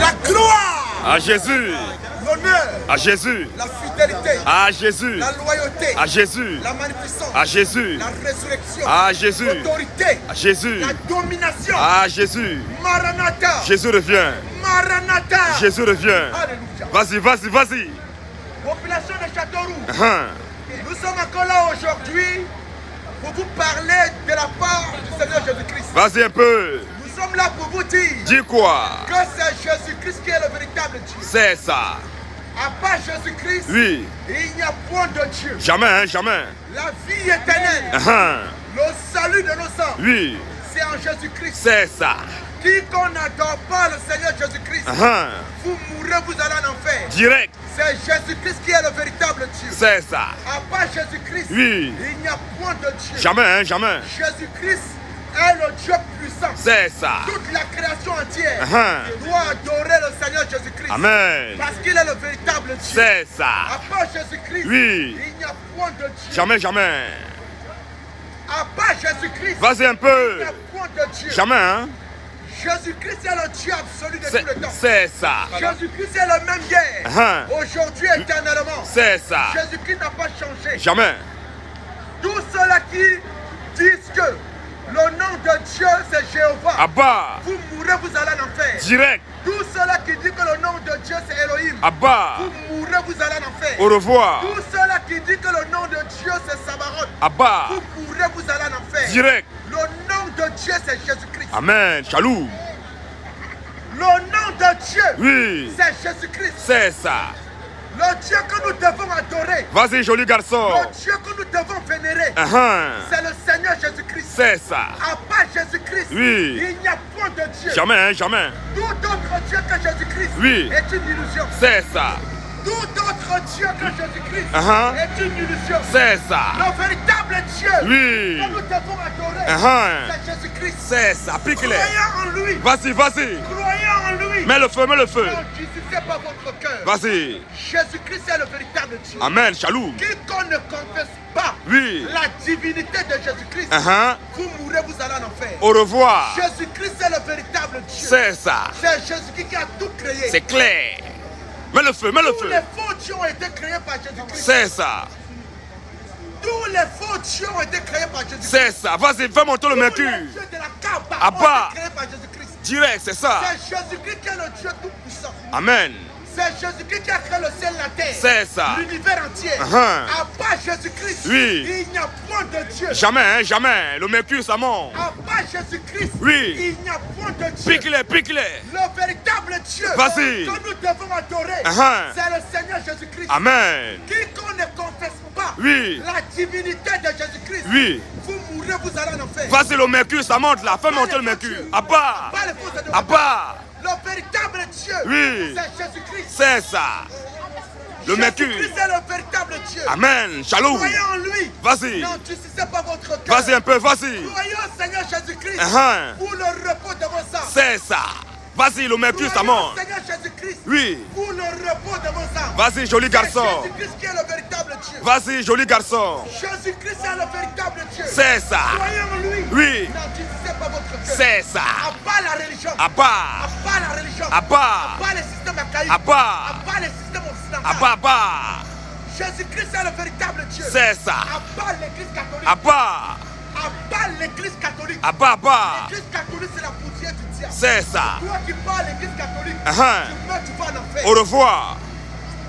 La gloire. À Jésus. L'honneur. À Jésus. La fidélité. À Jésus. La loyauté. À Jésus. La magnificence. À Jésus. La résurrection. À Jésus. L'autorité. À Jésus. La domination. À Jésus. Maranatha. Jésus revient. Maranatha. Jésus revient. Alléluia. Vas-y, vas-y, vas-y. Population de Châteauroux. Hein. Nous sommes encore là aujourd'hui pour vous parler de la part du Seigneur Jésus-Christ. Vas-y un peu. Nous sommes là pour vous dire Dis quoi? que c'est Jésus-Christ qui est le véritable Dieu. C'est ça. À part Jésus-Christ, Oui. il n'y a point de Dieu. Jamais, hein, jamais. La vie éternelle, Hein. le salut de nos âmes, Oui. c'est en Jésus-Christ. C'est ça. Quiconque n'adore pas le Seigneur Jésus-Christ, Hein. vous mourrez, vous allez en enfer. Direct. C'est Jésus-Christ qui est le véritable Dieu. C'est ça. À part Jésus-Christ, Oui. il n'y a point de Dieu. Jamais, hein, jamais. Jésus-Christ est le Dieu puissant. C'est ça. Toute la création entière Uh-huh. doit adorer le Seigneur Jésus-Christ. Amen. Parce qu'il est le véritable Dieu. C'est ça. À part Jésus-Christ, Oui. il n'y a point de Dieu. Jamais, jamais. À part Jésus-Christ, Vas-y un il peu. n'y a point de Dieu. Jamais, hein. Jésus-Christ est le Dieu absolu de tous les temps. C'est ça. Jésus-Christ est le même hier, Uh-huh. aujourd'hui, éternellement. C'est ça. Jésus-Christ n'a pas changé. Jamais. Tous ceux-là qui disent que le nom de Dieu c'est Jéhovah, Abba. vous mourrez, vous allez en enfer. Direct. Tous ceux-là qui disent que le nom de Dieu c'est Elohim, Abba. vous mourrez, vous allez en enfer. Au revoir. Tous ceux-là qui disent que le nom de Dieu c'est Sabaroth, Abba. vous mourrez, vous allez en enfer. Direct. Le nom de Dieu c'est Jésus-Christ. Amen. Chalou. Le nom de Dieu Oui. c'est Jésus-Christ. C'est ça. Le Dieu que nous devons adorer, Vas-y, joli garçon. le Dieu que nous devons vénérer, Uh-huh. c'est le Seigneur Jésus-Christ. C'est ça. À part Jésus-Christ, Oui. il n'y a point de Dieu. Jamais, hein, jamais. Tout autre Dieu que Jésus-Christ Oui. est une illusion. C'est ça. Tout autre Dieu que Jésus-Christ Uh-huh. est une illusion. C'est ça. Le véritable Dieu Oui. que nous devons adorer, Uh-huh. c'est Jésus-Christ. C'est ça. Pique-les. Croyons en lui. Vas-y, vas-y. Croyons en lui. Mets le feu, mets le feu. N'endurcissez pas votre cœur. Vas-y. Jésus-Christ est le véritable Dieu. Amen. Chalou. Quiconque ne confesse pas Oui. la divinité de Jésus-Christ, Uh-huh. vous mourrez, vous allez en enfer. Au revoir. Jésus-Christ est le véritable Dieu. C'est ça. C'est Jésus-Christ qui a tout créé. C'est clair. Mets le feu, mets le Tous feu. les faux dieux ont été créés par Jésus-Christ. C'est ça. Tous les faux dieux ont été créés par Jésus-Christ. C'est ça. Vas-y, fais monter le Tous les mercure. dieux de la Kaaba Ah bah. ont été créés par Jésus-Christ. Direct, c'est ça. C'est Jésus-Christ qui est le Dieu tout-puissant. Amen. C'est Jésus-Christ qui a créé le ciel, la terre. C'est ça. L'univers entier. Uh-huh. À part Jésus-Christ, Oui. il n'y a point de Dieu. Jamais, hein, jamais. Le mercure, ça monte. À part Jésus-Christ, Oui. il n'y a point de Dieu. Pique-les, pique-les. Le véritable Dieu Vas-y. que nous devons adorer, Uh-huh. c'est le Seigneur Jésus-Christ. Amen. Quiconque ne confesse pas Oui. la divinité de Jésus-Christ, Oui. vous mourrez, vous allez en enfer. Vas-y, le mercure, ça monte là. Fais monter le mercure. Abba. Pas les fausses de Abba. Le véritable Dieu, Oui. c'est Jésus-Christ. C'est ça. Le mercure. Jésus-Christ est le véritable Dieu. Amen. Chalou. Croyez en lui. Vas-y. N'endurcissez pas votre cœur. Vas-y un peu, vas-y. Croyez au Seigneur Jésus-Christ Uh-huh. pour le repos de vos âmes. C'est ça. Vas-y, le mercure, ça Croyez au monte. Seigneur Jésus-Christ Oui. pour le repos de vos âmes. Vas-y, joli C'est garçon. Jésus-Christ qui est le véritable Dieu. Vas-y, joli garçon. Jésus-Christ est le véritable Dieu. C'est ça. Croyez en lui. Oui. N'endurcissez pas votre cœur. C'est ça. À part la religion. Abba. À part la religion. Abba. À part les systèmes archaïques. Abba. À part les systèmes occidentaux. Abba, Abba. Jésus-Christ est le véritable Dieu. C'est ça. À part l'église catholique. Abba. À part l'église catholique. Abba, Abba. L'église catholique, c'est la poussière du diable. C'est ça. Toi qui parles à l'église catholique, Uh-huh. tu meurs, tu vas en enfer. Au revoir.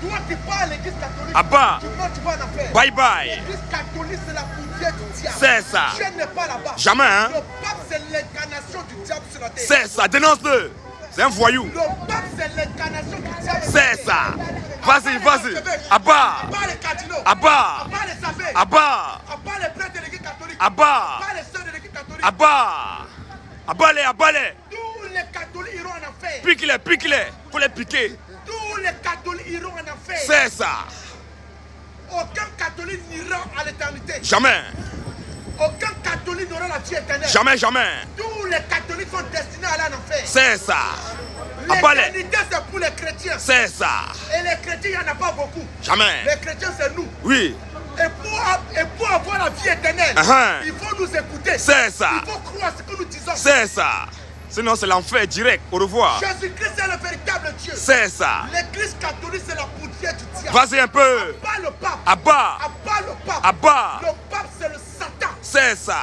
Toi qui parles à l'église catholique, Abba. tu meurs, tu vas en enfer. Bye bye. L'église catholique, c'est la poussière du diable. C'est ça. Dieu n'est pas là-bas. Jamais, hein. Le pape, c'est l'incarnation du diable sur la terre. C'est ça. Dénonce-le. C'est un voyou. Le pape, c'est l'incarnation du diable. C'est ça. Vas-y, vas-y. Abba. À part les cardinaux. Abba. À part les abbés. Abba. À part les prêtres de l'église catholique. Abba. À part les sœurs de l'église catholique. Abba. Abba-les, abba-les. Tous les catholiques iront en enfer. Pique-les, pique-les. Faut les piquer. Tous les catholiques iront en enfer. C'est ça. Aucun catholique n'ira à l'éternité. Jamais. Aucun catholique n'aura la vie éternelle. Jamais, jamais. Tous les catholiques sont destinés à aller en enfer. C'est ça. Abba-les. L'éternité, c'est pour les chrétiens. C'est ça. Et les chrétiens, il n'y en a pas beaucoup. Jamais. Les chrétiens, c'est nous. Oui. Et pour avoir la vie éternelle, il faut nous écouter. C'est ça. Il faut croire ce que nous disons. C'est ça. Sinon, c'est l'enfer direct. Au revoir. Jésus-Christ est le véritable Dieu. C'est ça. L'église catholique, c'est la poussière du diable. Vas-y un peu. Abat le pape. Abat. Abat le pape. Abat. Le pape, c'est le Satan. C'est ça.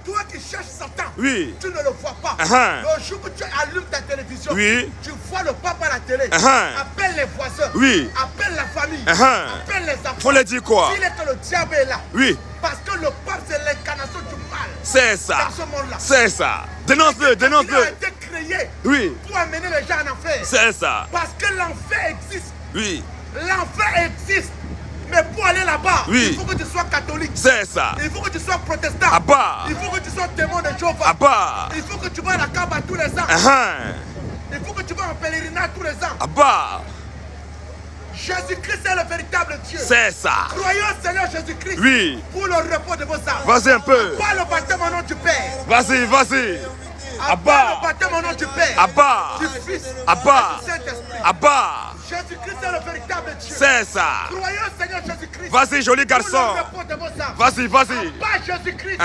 Toi qui cherches Satan, Oui. tu ne le vois pas. Le jour que tu allumes ta télévision, Oui. tu vois le pape à la télé. Appelle les voisins. Oui. Appelle la famille. Appelle les enfants. Faut le dire quoi? Dis-le que le diable est là. Oui. Parce que le pape, c'est l'incarnation du mal. C'est ça. Dans ce monde-là. C'est ça. Dénonce-le, Il a dénonce-le. été créé Oui. pour amener les gens en enfer. C'est ça. Parce que l'enfer existe. Oui. L'enfer existe. Mais pour aller là-bas, Oui. il faut que tu sois catholique. C'est ça. Il faut que tu sois protestant. Abat. Il faut que tu sois témoin de Jéhovah. Abat. Il faut que tu vas à la Kaaba tous les ans. Il faut que tu vas en pèlerinage tous les ans. Abat. Jésus-Christ est le véritable Dieu. C'est ça. Croyons au Seigneur Jésus-Christ. Oui. Pour le repos de vos âmes. Vas-y un peu. Pas le baptême au nom du Père. Vas-y, vas-y. Pas Abat. le baptême au nom du Père. Abat. Du Fils. Abat. Et du Saint-Esprit. Abat. Jésus-Christ est le véritable Dieu. C'est ça. Croyons au Seigneur Jésus-Christ. Vas-y, joli Pour garçon. le repos de vos âmes. Vas-y, vas-y. Pas Jésus-Christ.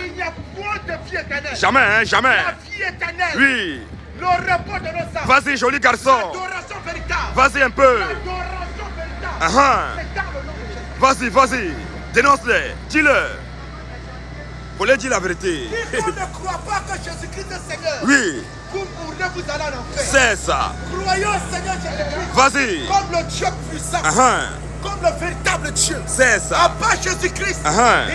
Il n'y a point de vie éternelle. Jamais, hein, jamais. La vie éternelle. Oui. Le repos de nos âmes. Vas-y, joli garçon. L'adoration véritable. Vas-y un peu. L'adoration véritable. C'est dans le nom de Jésus. Vas-y, vas-y. Dénonce-le. Dis-le. Faut leur dire la vérité. Si on ne croit pas que Jésus-Christ est Seigneur, Oui. vous mourrez, vous allez en enfer. C'est ça. Croyons au Seigneur Jésus-Christ. Vas-y. Comme le Dieu puissant. Comme le véritable Dieu. C'est ça. À part Jésus-Christ,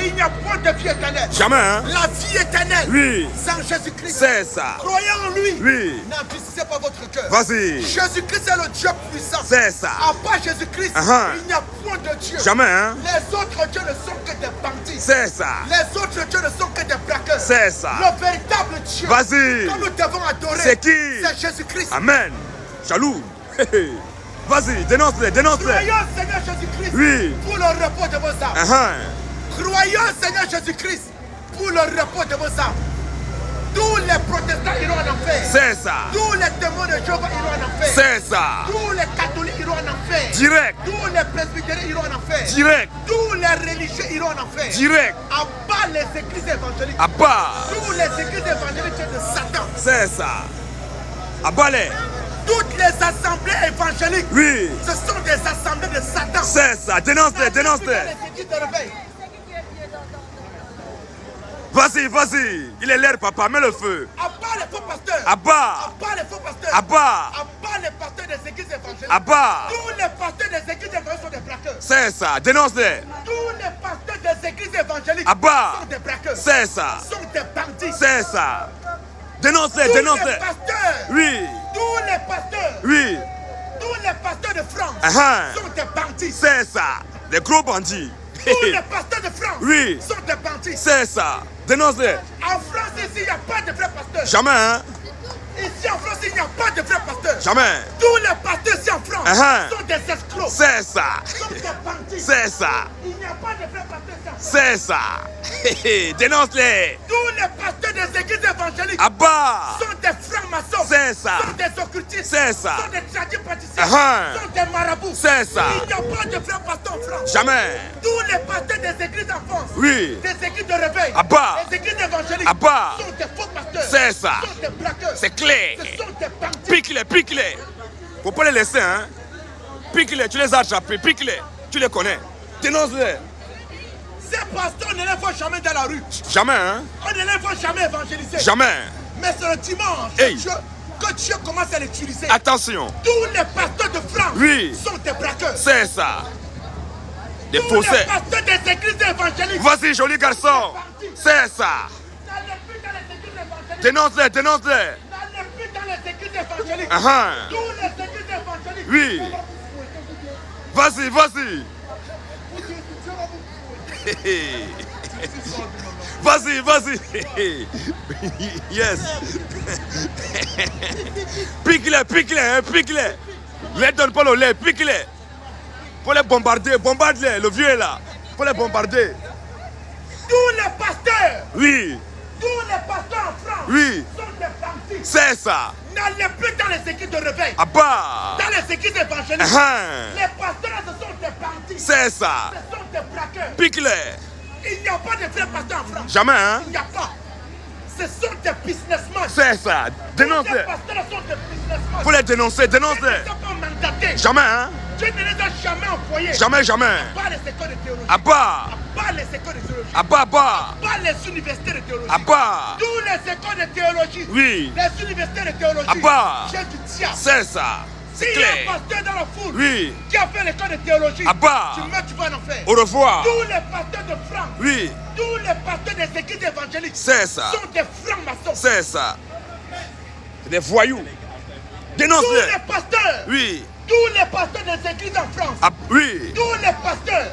il n'y a point de vie éternelle. Jamais, hein. La vie éternelle. Oui. Sans Jésus-Christ. C'est ça. Croyez en lui. Oui. N'endurcissez pas votre cœur. Vas-y. Jésus-Christ est le Dieu puissant. C'est ça. À part Jésus-Christ, il n'y a point de Dieu. Jamais, hein. Les autres dieux ne sont que des bandits. C'est ça. Les autres dieux ne sont que des braqueurs. C'est ça. Le véritable Dieu Vas-y. que nous devons adorer, C'est qui? c'est Jésus-Christ. Amen. Jaloux. Vas-y, dénonce-le, dénonce-le. Croyons au Seigneur Jésus-Christ Oui. pour le repos de vos âmes. Croyons au Seigneur Jésus-Christ pour le repos de vos âmes. Tous les protestants iront en enfer. C'est ça. Tous les témoins de Jéhovah iront en enfer. C'est ça. Tous les catholiques iront en enfer. Direct. Tous les presbytériens iront en enfer. Direct. Tous les religieux iront en enfer. Direct. À part les églises évangéliques. Abat. Tous les églises évangéliques sont de Satan. C'est ça. Abat-les. Toutes les assemblées évangéliques, Oui. ce sont des assemblées de Satan. C'est ça. Dénonce-les, dénonce-les. Les églises de réveil. Vas-y, vas-y. Il est l'air, papa. Mets le feu. À part les faux pasteurs. Abat. À part les faux pasteurs. Abat. À part les pasteurs des églises évangéliques. Abat. Tous les pasteurs des églises évangéliques sont des braqueurs. C'est ça. Dénonce-les. Tous les pasteurs des églises évangéliques Abat. sont des braqueurs. C'est ça. Sont des bandits. C'est ça. Dénonce-les, Tous dénonce-les. les pasteurs. Oui. Tous les pasteurs. Oui. Tous les pasteurs de France sont des bandits. C'est ça. Des gros bandits. Tous les pasteurs de France Oui. sont des bandits. C'est ça. Dénonce-les. En France, ici, il n'y a pas de vrais pasteurs. Jamais, hein. Ici, en France, il n'y a pas de vrais pasteurs. Jamais. Tous les pasteurs ici en France sont des escrocs. C'est ça. Sont des bandits. C'est ça. Il n'y a pas de vrais pasteurs ici en France. C'est ça. Dénonce-les. Tous les pasteurs des églises évangéliques Abat. sont des francs-maçons. C'est ça. Sont des occultistes. C'est ça. Sont des tradipraticiens. Sont des marabouts. C'est ça. Il n'y a pas de vrais pasteurs en France. Jamais. Tous les pasteurs des églises en France. Oui. Des églises de réveil. Abat. Des églises évangéliques. Abat. Sont des faux pasteurs. C'est ça. Sont des braqueurs. C'est clair. Ce sont des bandits. Pique-les, pique-les. Faut pas les laisser, hein. Pique-les, tu les as attrapés. Pique-les. Tu les connais. Dénonce-les. Ces pasteurs, on ne les voit jamais dans la rue. Jamais, hein. On ne les voit jamais évangéliser. Jamais. Mais c'est le dimanche Hey. que Dieu commence à l'utiliser. Attention. Tous les pasteurs de France Oui. sont des braqueurs. C'est ça. Des Tous faussaires. les pasteurs des églises évangéliques. Vas-y, joli garçon. C'est ça. N'allez plus dans les églises évangéliques. Dénonce-les, dénonce-les. N'allez plus dans les églises évangéliques. Tous les églises évangéliques. Oui. Vas-y, vas-y. Vas-y, vas-y. Yes. Pique-les, pique-les, hein, pique-les. Les donne pas le lait, pique-les. Faut les bombarder, bombarde-les. Le vieux est là. Faut les bombarder. Tous les pasteurs. Oui, Tous les pasteurs en France oui. sont des bandits. C'est ça. N'allez plus dans les églises de réveil. Abat. Dans les églises évangéliques. Les pasteurs, ce sont des bandits. C'est ça. Ce sont des braqueurs. Pique-les. Il n'y a pas de vrais pasteurs en France. Jamais, hein? Il n'y a pas. Ce sont des businessmen. C'est ça. Dénonce-les. Les pasteurs sont des businessmen. Faut les dénoncer, dénonce-les. Ils ne sont pas mandatés. Jamais, hein? Dieu ne les a jamais employés. Jamais, jamais. Pas les écoles de théologie. À bas. Pas les écoles de théologie. À bas, bas. Pas les universités de théologie. À bas. Tous les écoles de théologie. Oui. Les universités de théologie. À bas. J'ai du diable. C'est ça. C'est S'il y a clair. un pasteur dans la foule Oui. qui a fait l'école de théologie, À bas. tu vas en enfer. Au revoir. Tous les pasteurs de France, Oui. tous les pasteurs des églises évangéliques C'est ça. sont des francs-maçons. C'est ça. C'est des voyous. Tous Dénonce-les. les pasteurs, Oui. tous les pasteurs des églises en France, Ah, oui. tous les pasteurs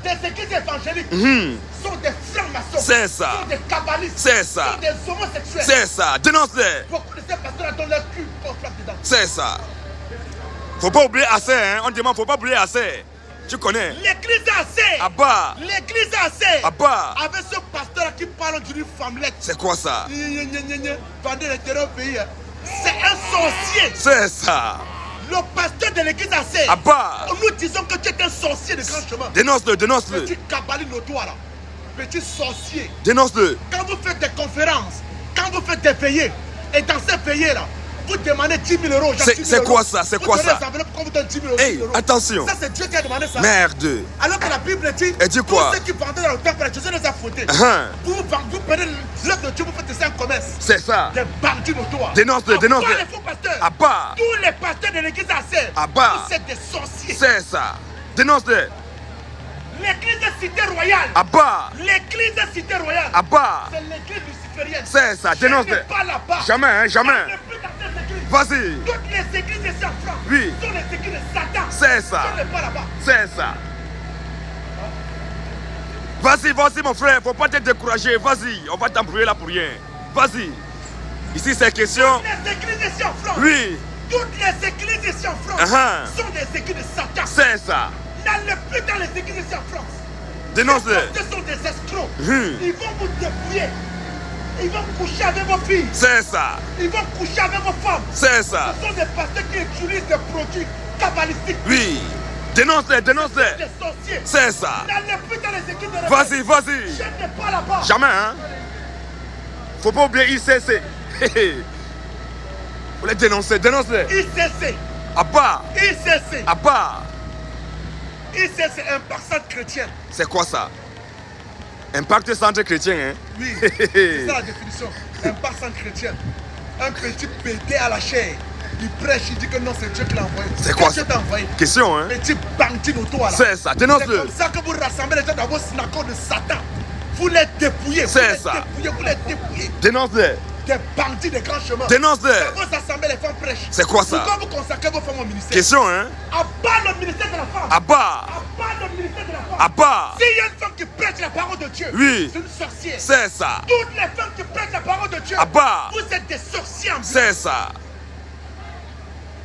des églises évangéliques Mhm. sont des francs-maçons. C'est ça. Sont des kabbalistes. C'est ça. Sont des homosexuels. C'est ça. Dénonce-les. Beaucoup de ces pasteurs dans leur cul qu'on frappe dedans. C'est ça. Faut pas oublier assez, hein. On demande, faut pas oublier assez. Tu connais. L'église a assez. À bas. L'église a assez. À bas. Avec ce pasteur qui parle d'une femmelette. C'est quoi ça? Vendez les terrains au pays. Hein. C'est un sorcier. C'est ça. Le pasteur de l'église a assez. À bas. Nous disons que tu es un sorcier de grand chemin. Dénonce-le, dénonce-le. Petit cabali notoire là. Petit sorcier. Dénonce-le. Quand vous faites des conférences, quand vous faites des veillées, et dans ces veillées là, vous demandez 10 000 euros. C'est quoi ça? C'est quoi ça? Quand vous donnez 10 000 euros. Hey, attention. Ça c'est Dieu qui a demandé ça. Merde. Alors que la Bible dit, Elle dit quoi? tous ceux qui vendaient dans le temple, Jésus les a fautés. Hein. Vous prenez l'œuvre de Dieu, vous faites ça en commerce. C'est ça. Des bandits notoires. Dénonce-le, dénonce-le. Pas les faux pasteurs. À bas. Tous les pasteurs de l'église à serre. À bas. Vous êtes des sorciers. C'est ça. Dénonce-le. L'église de Cité Royale. À bas. L'église de Cité Royale. À bas. C'est l'église luciférienne. C'est ça. Dénonce-le. Je n'ai pas là-bas. Jamais, hein, jamais. Je n'ai plus dans cette église. Vas-y. Toutes les églises ici en France Oui. sont les églises de Satan. C'est ça. Je n'ai pas là-bas. C'est ça. Vas-y, vas-y, mon frère. Faut pas te décourager. Vas-y. On va t'embrouiller là pour rien. Vas-y. Ici, c'est question. Toutes les églises ici en France. Oui. Toutes les églises ici en France Uh-huh. sont des églises de Satan. C'est ça. N'allez plus dans les églises ici en France. Dénonce-le. Ce sont des escrocs. Mhm. Ils vont vous dépouiller. Ils vont coucher avec vos filles. C'est ça. Ils vont coucher avec vos femmes. C'est ça. Ce sont des pasteurs qui utilisent des produits kabbalistiques. Oui. Dénonce-le, dénonce-le. Des sorciers. C'est ça. N'allez plus dans les églises de la Vas-y, vas-y. Je n'ai pas là-bas. Jamais, hein. Faut pas oublier ICC. Faut les dénoncer, dénonce-les. ICC. À bas. ICC. À bas. ICC, Impact Centre Chrétien. C'est quoi ça? Impact centre chrétien, hein? Oui, c'est ça la définition. Impact Centre Chrétien. Un petit pédé à la chair. Il prêche, il dit que non, c'est Dieu qui l'a envoyé. C'est quoi Dieu ça? t'a envoyé. Question, hein? Petit bandit notoire là. C'est ça, C'est dénonce-le. comme ça que vous rassemblez les gens dans vos synagogues de Satan. Vous les dépouillez. C'est ça. Vous les dépouillez. Dénonce-le. Des bandits de grands chemins. Dénonce-le. Dans vos assemblées, les femmes prêchent. C'est quoi ça? Pourquoi vous consacrez vos femmes au ministère? Question, hein? Abat le ministère de la femme. À bas. Abat le ministère de la femme. À bas. S'il y a une femme qui prêche la parole de Dieu, Oui. c'est une sorcière. C'est ça. Toutes les femmes qui prêchent la parole de Dieu, À bas. vous êtes des sorciers en C'est ça.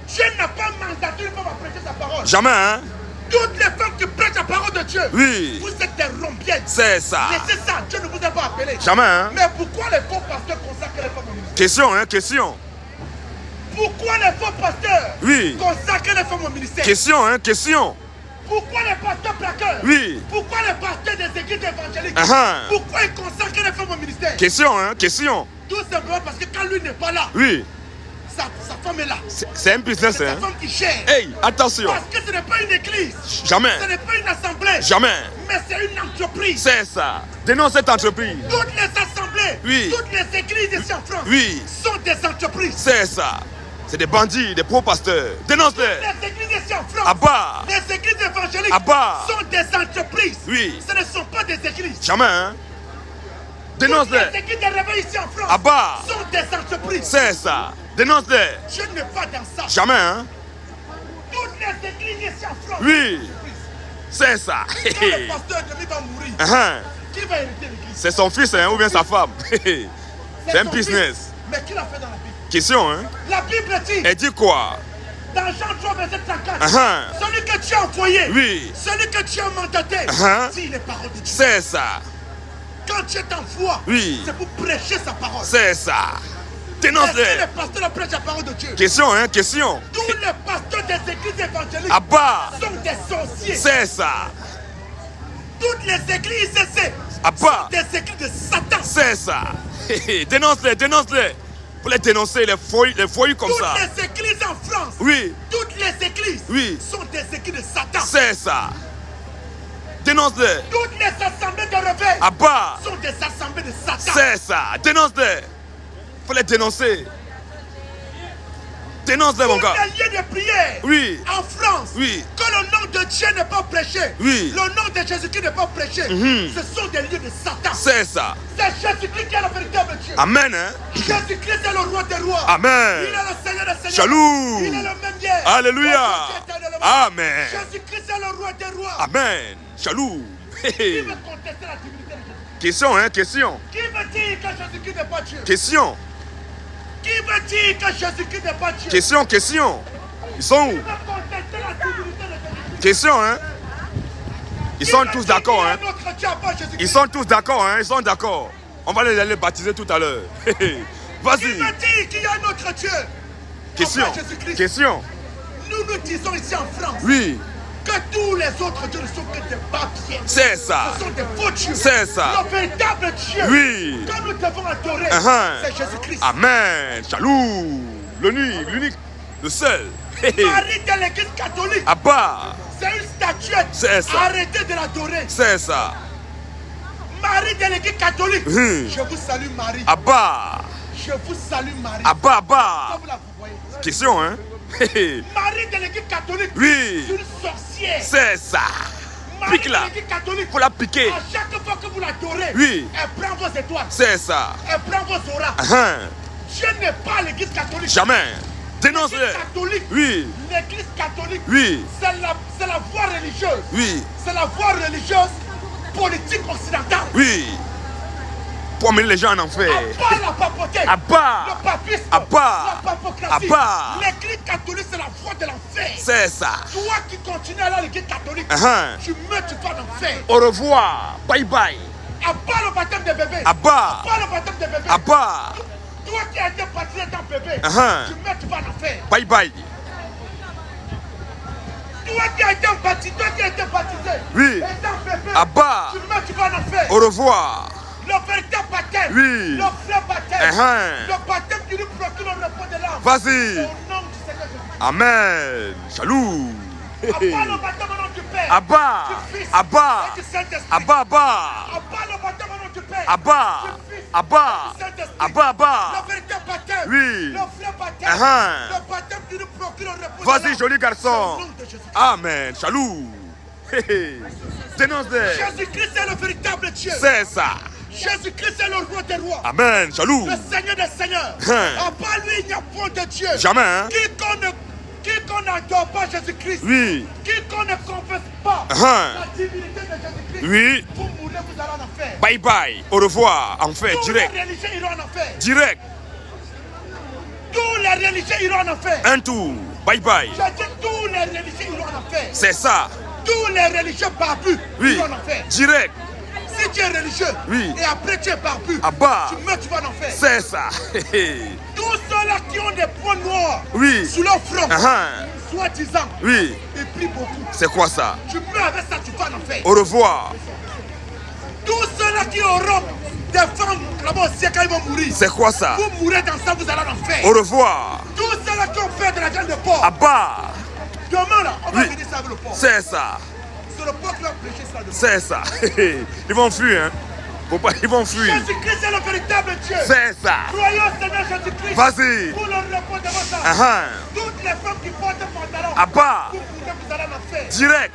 Dieu n'a pas mandaté une femme à prêcher sa parole. Jamais, hein? Toutes les femmes qui prêchent la parole de Dieu, Oui. vous êtes des rompiennes. C'est ça. Laissez ça, Dieu ne vous a pas appelé. Jamais, hein? Mais pourquoi les faux pasteurs consacrent les femmes au ministère? Question, hein? Question. Pourquoi les faux pasteurs Oui. consacrent les femmes au ministère? Question, hein? Question. Pourquoi les pasteurs plaqueurs? Oui. Pourquoi les pasteurs des églises évangéliques? Uh-huh. Pourquoi ils consacrent les femmes au ministère? Question, hein? Question. Tout simplement parce que quand lui n'est pas là, Oui. sa femme est là. C'est un business, C'est hein? sa femme qui gère. Hey, attention. Parce que ce n'est pas une église. Jamais. Ce n'est pas une assemblée. Jamais. Mais c'est une entreprise. C'est ça. Dénonce cette entreprise. Toutes les assemblées, Oui. toutes les églises ici en France Oui. sont des entreprises. C'est ça. C'est des bandits, des pro-pasteurs. Dénonce-les. Les églises ici en France, À bas. les églises évangéliques À bas. sont des entreprises. Oui. Ce ne sont pas des églises. Jamais, hein? Toutes les Dénonce-les. églises de réveil ici en France À bas. sont des entreprises. C'est ça. Dénonce-les. Je ne pas dans ça. Jamais, hein? Toutes les églises ici en France Oui. sont des entreprises. C'est ça. Quand le pasteur demi va mourir, Uh-huh. qui va hériter l'église? C'est son fils, hein, ou bien sa femme. C'est un son business. fils. Mais qui l'a fait dans la Bible? Question, hein? La Bible dit, Elle dit quoi? dans Jean 3, verset 34, Uh-huh. celui que tu as envoyé, Oui. celui que tu as mandaté, Uh-huh. dit les paroles de Dieu. C'est ça. Quand Dieu t'envoie, Oui. c'est pour prêcher sa parole. C'est ça. Est-ce que Dénonce-les. les pasteurs prêchent la parole de Dieu? Question, hein? Question. Tous les pasteurs des églises évangéliques À bas. sont des sorciers. C'est ça. Toutes les églises, c'est Abba. Des écrits de Satan. C'est ça. Dénonce-les, dénonce-les. Pour les dénoncer, les foyers comme ça. Toutes les églises en France. Oui. Toutes les églises. Oui. Sont des écrits de Satan. C'est ça. Dénonce-les. Toutes les assemblées de rebelles. Abba. Sont des assemblées de Satan. C'est ça. Dénonce-les. Faut les dénoncer. Dénonce-les, mon gars. Tous les lieux de prière. Oui. En France. Oui. Que le nom de Dieu n'est pas prêché. Oui. Le nom de Jésus-Christ n'est pas prêché. Ce sont des lieux de Satan. C'est ça. C'est Jésus-Christ qui est le véritable Dieu. Amen. Hein? Jésus-Christ est le roi des rois. Amen. Il est le Seigneur des seigneurs. Jaloux. Il est le même hier. Alléluia. Amen. Jésus-Christ est le roi des rois. Amen. Jaloux. Qui veut contester la divinité de Jésus? Question, hein, question. Qui veut dire que Jésus-Christ n'est pas Dieu? Question. Qui veut dire que Jésus-Christ n'est pas Dieu? Question, question. Ils sont Qui où? veut contester la divinité de Jésus-Christ? Question, hein. Ils sont tous d'accord, hein. Ils sont tous d'accord, hein. Ils sont d'accord. On va les baptiser tout à l'heure. Qui Vas-y. veut dire qu'il y a un autre Dieu? Question. Après Jésus-Christ. Question. Nous disons ici en France Oui. que tous les autres dieux ne sont que des papiers. C'est ça. Ce sont des faux dieux. C'est ça. Le véritable Dieu Oui. que nous devons adorer, c'est Jésus-Christ. Amen. Jaloux. L'unique, le seul. Marie de l'église catholique, Abba. c'est une statuette. C'est ça. Arrêtez de l'adorer. C'est ça. Marie de l'église catholique, je vous salue Marie. Abba. Je vous salue Marie. Abba, Abba. Comme là, vous voyez. Question, hein. Marie de l'église catholique, Oui. c'est une sorcière. C'est ça. Marie Pique-la. de l'église catholique, Faut la piquer. à chaque fois que vous l'adorez, Oui. elle prend vos étoiles. C'est ça. Elle prend vos auras. Dieu n'est pas à l'église catholique. Jamais. Dénonce-le. L'église catholique, Oui. l'église catholique, Oui. c'est la voie religieuse. Oui. C'est la voie religieuse politique occidentale. Oui. Pour amener les gens en enfer. À part la papauté, Abba. le papisme, Abba. la papocratie, Abba. l'église catholique, c'est la voie de l'enfer. C'est ça. Toi qui continues à aller à l'église catholique, tu meurs, tu vas en enfer. Au revoir. Bye bye. À part le baptême des bébés, Abba. à part le baptême des bébés, Abba. toi qui as été baptisé dans bébé, tu meurs, tu vas en enfer. Bye bye. Toi qui as été baptisé, Oui. étant bébé, Abba. tu meurs, tu vas en enfer. Au revoir. Le véritable baptême, Oui. le vrai baptême, le baptême qui nous procure le repos de l'âme. Vas-y. Au nom du Seigneur Jésus. Amen. Jaloux. À part le baptême au nom du Père, Abba. du Fils Abba. et du Saint-Esprit. Abba. Abba. À part le baptême au nom du Père, Abba. du Fils Abba. et du Saint-Esprit. Abba. Abba. Le véritable baptême, Oui. le vrai baptême, le baptême qui nous procure le repos de Vas-y, l'âme. joli garçon. Au nom de Jésus. Amen. Jaloux. Dénonce-les. Jésus-Christ est le véritable Dieu. C'est ça. Jésus-Christ est le roi des rois. Amen. Jaloux. Le Seigneur des seigneurs. À part lui, il n'y a point de Dieu. Jamais, hein. Quiconque n'adore pas Jésus-Christ, Oui. quiconque ne confesse pas la divinité de Jésus-Christ, Oui. vous mourrez, vous allez en enfer. Bye bye. Au revoir. En fait, Tous direct. les religieux iront en enfer. Direct. Tous les religieux iront en enfer. Un tour. Bye bye. Je dis tous les religieux iront en enfer. C'est ça. Tous les religieux barbus Oui. iront en enfer. Direct. Si tu es religieux Oui. et après tu es barbu, Abba. tu meurs, tu vas en enfer. C'est ça. Tous ceux-là qui ont des points noirs Oui. sur leur front, Uh-huh. soi-disant, Oui. ils prient beaucoup. C'est quoi ça? Tu meurs avec ça, tu vas en enfer. Au revoir. Tous ceux-là qui auront des femmes là-bas au ciel quand ils vont mourir, C'est quoi ça? vous mourrez dans ça, vous allez en enfer. Au revoir. Tous ceux-là qui ont fait de la viande de porc, Abba. demain là, on va Oui. venir ça avec le porc. C'est ça. C'est le porc qui va prêcher ça demain. C'est ça. Ils vont fuir, hein. Faut pas, ils vont fuir. Jésus-Christ est le véritable Dieu. C'est ça. Croyez au Seigneur Jésus-Christ. Vas-y. Pour le repos de votre âme. Uh-huh. Toutes les femmes qui portent des pantalons, Abba. vous mourrez, vous allez en enfer. Direct.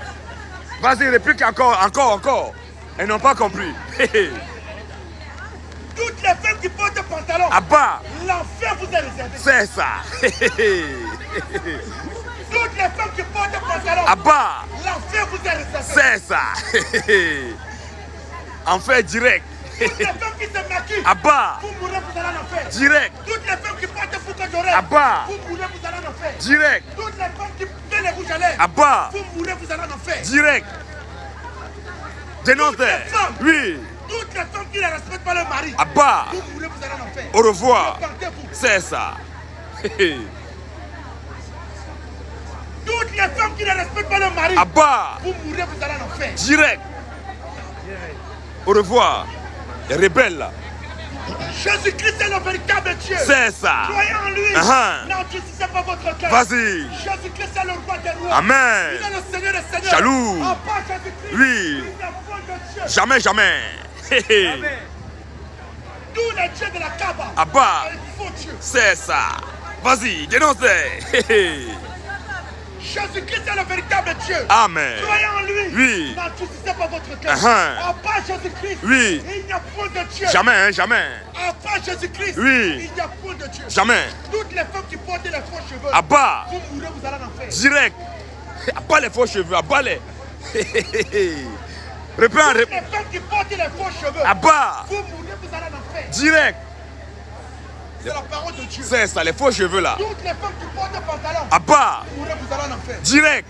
Vas-y, réplique encore. Elles n'ont pas compris. Toutes les femmes qui portent des pantalons, Abba. l'enfer vous est réservé. C'est ça. Toutes les femmes qui portent des pantalons, Abba. l'enfer vous est réservé. C'est ça. En fait, direct. Toutes les femmes qui se maquillent, Abba. vous mourrez, vous allez en enfer. Direct. Toutes les femmes qui portent des boucles d'oreilles, Abba. vous mourrez, vous allez en enfer. Direct. Toutes les femmes qui mettent les rouges à lèvres, Abba. vous mourrez, vous allez en enfer. Direct. Dénonce-les. Oui. Toutes les femmes qui ne respectent pas leur mari, Abba. vous mourrez, vous allez en enfer. Au revoir. Repentez-vous. C'est ça. Toutes les femmes qui ne respectent pas leur mari, Abba. vous mourrez, vous allez en enfer. Direct. Au revoir. Les rebelles là. Jésus-Christ est le véritable Dieu. C'est ça. Croyez en lui. N'endurcissez pas votre cœur. Vas-y. Jésus-Christ est le roi des rois. Amen. Il est le Seigneur des seigneurs. Jaloux. À part Jésus-Christ, Oui. il n'y a point de Dieu. Jamais, jamais. Amen. Tous les dieux de la Kaaba. Abba. Un faux Dieu. C'est ça. Vas-y, dénonce-les. Jésus-Christ est le véritable Dieu. Amen. Croyez en lui. Oui. N'endurcissez pas votre cœur. Uh-huh. À part Jésus-Christ, Oui. il n'y a point de Dieu. Jamais, hein, jamais. À part Jésus-Christ, Oui. il n'y a point de Dieu. Jamais. Toutes les femmes qui portent les faux cheveux, Abba. vous mourrez, vous allez en enfer. Direct. Abat les faux cheveux, abat les. Reprends, Toutes les femmes qui portent les faux cheveux, abat. vous mourrez, vous allez en enfer. Direct. C'est la parole de Dieu. C'est ça, les faux cheveux là. Toutes les femmes qui portent des pantalons, Abat. vous mourrez, vous allez en enfer. Direct.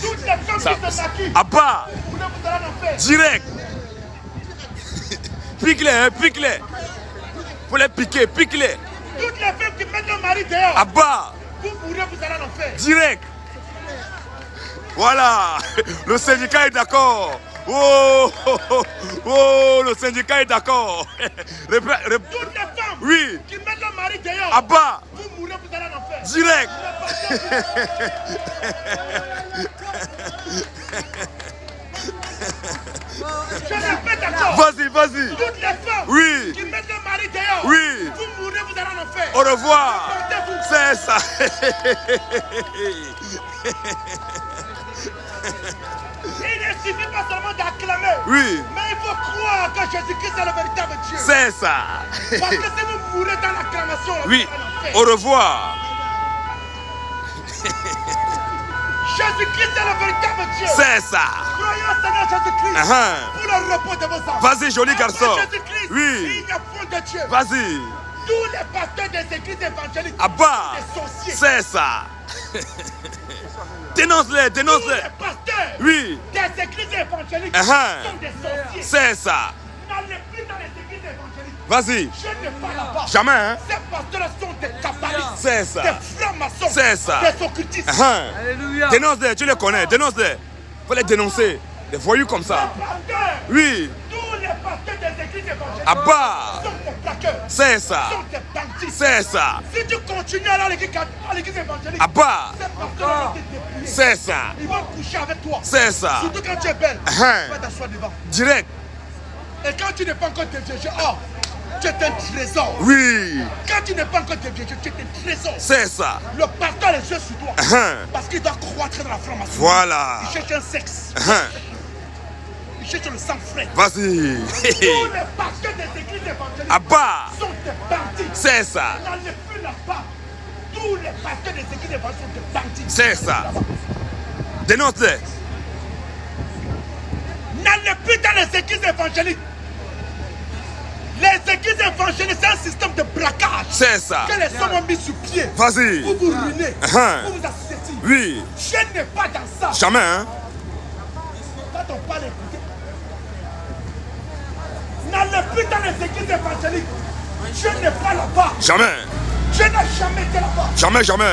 Toutes les femmes Ça- qui se maquillent, Abat. vous mourrez, vous allez en enfer. Direct. Pique-les, hein, pique-les. Faut les piquer, pique-les. Toutes les femmes qui mettent leur mari dehors, Abat. vous mourrez, vous allez en enfer. Direct. Voilà. Le syndicat est d'accord. Oh, oh, oh, oh, le syndicat est d'accord. Toutes les femmes Oui. qui mettent leur mari dehors, Abat. vous mourrez, vous allez en enfer. Direct. Je répète encore. Vas-y, vas-y. Toutes les femmes Oui. qui mettent leur mari dehors, Oui. vous mourrez, vous allez en enfer. Au revoir. Portez-vous. C'est ça. Il ne suffit pas seulement d'acclamer, Oui. mais il faut croire que Jésus-Christ est le véritable Dieu. C'est ça. Parce que si vous mourrez dans l'acclamation, Oui. vous allez en enfer. Au revoir. Jésus-Christ est le véritable Dieu. C'est ça. Croyez au Seigneur Jésus-Christ pour le repos de vos âmes. Vas-y, joli À part garçon. Jésus-Christ, Oui. il n'y a point de Dieu. Vas-y. Tous les pasteurs des églises évangéliques Abat. sont des sorciers. C'est ça. Dénonce-les, Tous dénonce-les. les pasteurs Oui. des églises évangéliques Uh-huh. sont des sorciers. C'est ça. N'allez plus dans les églises évangéliques. Vas-y. Je ne parle là-bas. Jamais, hein. Ces pasteurs sont des kabbalistes, C'est ça. des francs-maçons, C'est ça. des occultistes. Uh-huh. Dénonce-les, tu les connais, dénonce-les. Faut les dénoncer. Des voyous comme ça. Pasteurs, Oui. tous les pasteurs des églises évangéliques Abat. sont des plaqueurs, C'est ça. sont des bandits. C'est ça. Si tu continues à aller à l'église évangélique, Abat. ces pasteurs vont te dépouiller. C'est ça. Ils vont coucher avec toi. C'est ça. Surtout quand tu es belle, Uh-huh. tu vas t'asseoir devant. Direct. Et quand tu n'es pas encore dévié, oh, tu es un trésor. Oui. Quand tu n'es pas encore dévié, tu es un trésor. C'est ça. Le pasteur a les yeux sur toi. Uh-huh. Parce qu'il doit croître dans la franc-maçonnerie. Voilà. Il cherche un sexe. Uh-huh. Il cherche le sang frais. Vas-y. Tous les pasteurs des églises évangéliques Abat. sont des bandits. C'est ça. N'allez plus là-bas. Tous les pasteurs des églises évangéliques sont des bandits. C'est ça. Dénonce-les. N'allez plus dans les églises évangéliques. Les églises évangéliques, c'est un système de braquage C'est ça. que les hommes ont mis sur pied Vas-y. pour vous ruiner, Uh-huh. pour vous assujettir. Oui. Je n'ai pas dans ça. Jamais, hein. Quand on parle, écoutez. N'allez plus dans les églises évangéliques. Je n'ai pas là-bas. Jamais. Je n'ai jamais été là-bas. Jamais, jamais.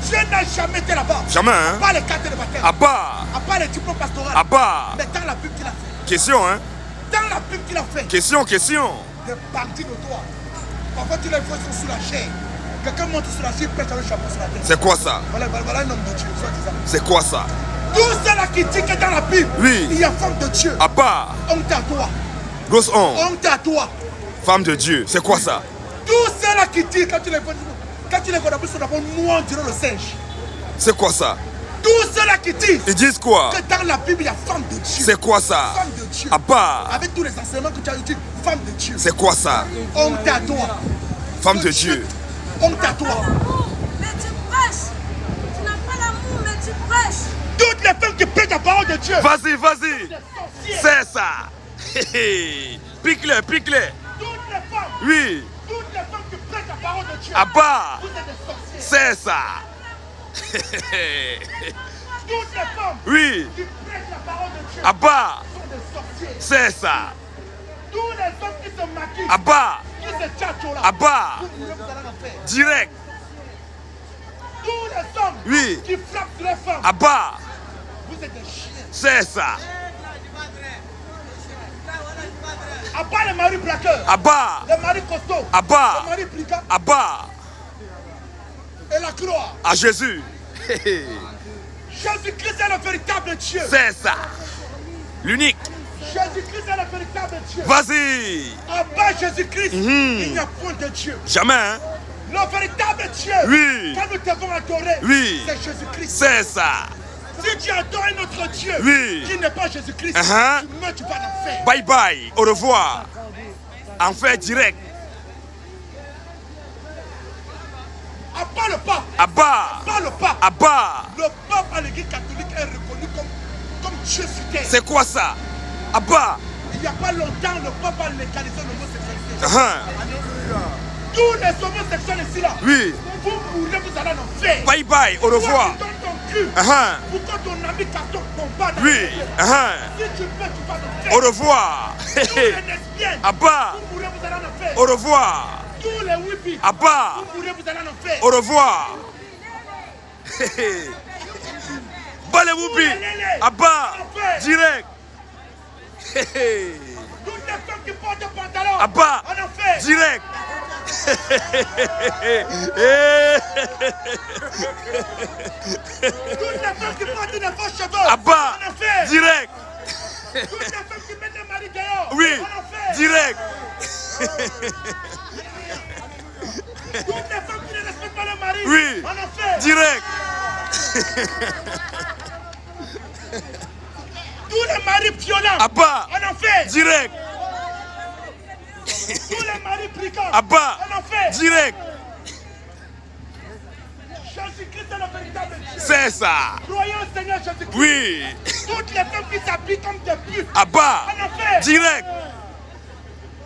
Je n'ai jamais été là-bas. Jamais, hein. Pas les cartes de baptême. Abat. À part les diplômes pastoraux. Abat. Mais dans la pub qu'il a fait. Question, hein. Dans la pub qu'il a fait. Question, question. Des bandits de toi. Parfois tu les vois, ils sont sous la chair. Quelqu'un monte sur la chair, il pète un chapeau sur la tête. C'est quoi ça? Voilà un homme de Dieu, soi-disant. C'est quoi ça? Tous ceux-là qui disent que dans la Bible, Oui. il y a femme de Dieu. Abat. Honte à toi. Grosse honte. Honte à toi. Femme de Dieu. C'est quoi ça? Tous ceux-là qui disent, quand tu les vois d'abord, sur d'abord, nous on dirait le singe. C'est quoi ça? Tous ceux-là qui disent Ils disent quoi? que dans la Bible, il y a femme de Dieu. C'est quoi ça? Femme de Dieu. Abat. Avec tous les enseignements que tu as utilisés, femme de Dieu. C'est quoi ça? Honte à toi. Femme de Dieu. Honte à toi. Mais tu prêches. Tu n'as pas l'amour, mais tu prêches. Toutes les femmes qui prêchent la parole de Dieu. Vas-y, vas-y. Des sorciers. C'est ça. Pique-les, pique-les. Toutes les femmes. Oui. Toutes les femmes qui prêchent la parole de Dieu. Abat. Vous êtes des sorciers. C'est ça. Toutes les femmes Oui. qui prêchent la parole de Dieu Abat. sont des sorciers. C'est ça. Tous les hommes qui se maquillent, Abat. qui se tchatchent là, Abat. vous mourrez, vous allez en faire. Direct. Tous les hommes Oui. qui frappent les femmes, Abat. Vous êtes des chiens. C'est ça. À part les maris braqueurs, Abba. les maris costauds, Abba. les maris brigants Abba. et la croix. À Jésus. Jésus-Christ est le véritable Dieu. C'est ça. L'unique. Jésus-Christ est le véritable Dieu. Vas-y. À part Jésus-Christ, il n'y a point de Dieu. Jamais, hein? Le véritable Dieu, Oui. quand nous devons adorer, Oui. c'est Jésus-Christ. C'est ça. Si tu adores un autre Dieu Oui. qui n'est pas Jésus-Christ, Uh-huh. tu meurs, tu vas en enfer. Bye bye. Au revoir. En fait direct. À part le pape, Abba. à part le pape, Abba. le pape à l'église catholique est reconnu comme Dieu sur terre. C'est quoi ça? Abba. Il n'y a pas longtemps, le pape a légalisé l'homosexualité. Uh-huh. Tous les homosexuels ici, là, Oui. vous mourrez, vous allez en enfer. Bye bye. Au revoir. Toi qui donnes ton cul, Uh-huh. pourquoi ton ami carton combat dans Oui. le Uh-huh. Si tu peux, tu vas en enfer. Au revoir. Tous les lesbiennes, Abba. vous mourrez, vous allez en enfer. Au revoir. Tous les wipis, Abba. vous mourrez, vous allez en enfer. Au revoir. Balé Woupi. Abba. Direct. Toutes les femmes qui portent des pantalons, Abba. en enfer. Direct. Toutes les femmes qui portent des faux cheveux, Abba. en enfer. Direct. Toutes les femmes qui mettent des maris dehors, Oui. en enfer. Direct. Toutes les femmes qui ne respectent pas le mari, Oui. en enfer. Direct. Tous les maris violents, Abba. en enfer. Direct. Tous les maris brigands, Abba. en enfer. Direct. Jésus-Christ est le véritable Dieu. C'est ça. Croyez au Seigneur Jésus-Christ. Oui. Toutes les femmes qui s'habillent comme des putes, Abba. en enfer. Direct.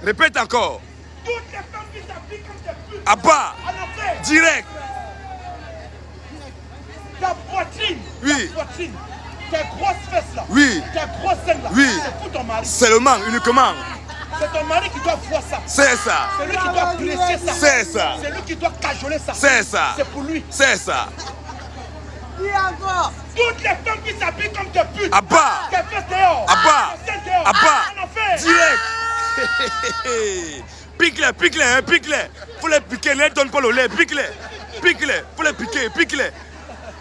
Répète encore. Toutes les femmes qui s'habillent comme des putes, Abba. en enfer. Direct. Ta poitrine, Oui. ta poitrine, tes grosses fesses là, Oui. tes grosses seins là, Oui. c'est pour ton mari. Seulement, uniquement. C'est ton mari qui doit voir ça. C'est ça. C'est lui qui doit blesser ça. C'est ça. C'est lui qui doit cajoler ça. C'est ça. C'est pour lui. C'est ça. Toutes les femmes qui s'habillent comme des putes, Abba. tes fesses dehors, Abba. tes seins dehors, Abba. en enfer. Direct. Pique-les, pique-les, hein, pique-les. Faut les piquer, ne donne pas le lait, pique-les. Pique-les, faut les piquer, pique-les.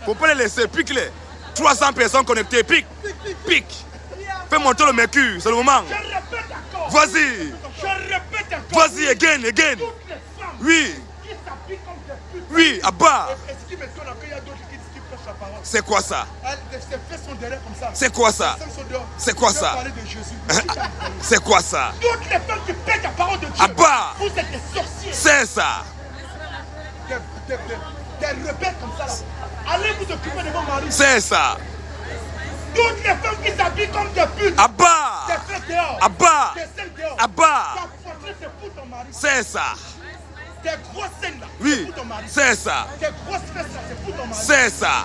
Faut pas les laisser, pique-les. 300 personnes connectées, pique, pique. Fais monter le mercure, c'est le moment. Je répète encore. Vas-y, Je répète encore. vas-y, again, again. Toutes les femmes Oui, qui s'habillent comme des putes. oui, Abba. Et ce qui m'étonne encore, il y a d'autres qui disent qu'ils prêchent la parole. C'est quoi ça? Ses fesses sont derrière comme ça. C'est quoi ça? Ses seins sont dehors. C'est quoi Je vais ça? parler de Jésus. C'est quoi ça? Toutes les femmes qui pètent la parole de Dieu. Abba. Vous êtes des sorciers. C'est ça. Des rebelles comme ça là. Allez vous occuper de vos maris. C'est ça. Toutes les femmes qui s'habillent comme des putes. Abba. Tes fesses dehors. Abba. Tes seins dehors. Abba. Ta poitrine c'est pour ton mari. C'est ça. Tes grosses seins là. C'est Oui, pour ton mari. c'est ça. Tes grosses fesses là. C'est pour ton mari. C'est ça.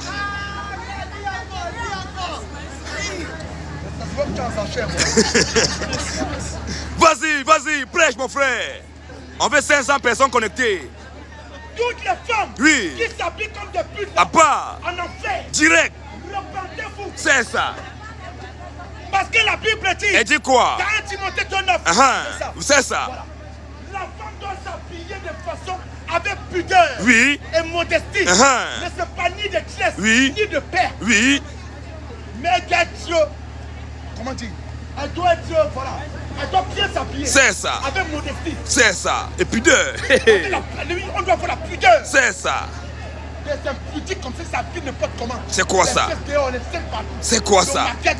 Ça se voit que tu es en enchère, moi. Vas-y, vas-y, prêche mon frère. On veut 500 personnes connectées. Toutes les femmes Oui. qui s'habillent comme des putes là, Abba. en enfer, Direct. repentez-vous. C'est ça. Parce que la Bible dit, Et dis quoi? dans 1 Timothée 2:9, Uh-huh. C'est ça. Voilà. La femme doit s'habiller de façon avec pudeur Oui. et modestie. Uh-huh. Ne se pas ni de tresse, Oui. ni de paix, Oui. mais d'être, comment dire, elle doit être, voilà, elle doit bien s'habiller. C'est ça. Avec modestie. C'est ça. Et pudeur. On doit avoir la pudeur. C'est ça. C'est impudique comme ça, ça s'habille n'importe comment. C'est quoi Les ça? fesses dehors, les seins partout. C'est quoi Le ça? maquillage.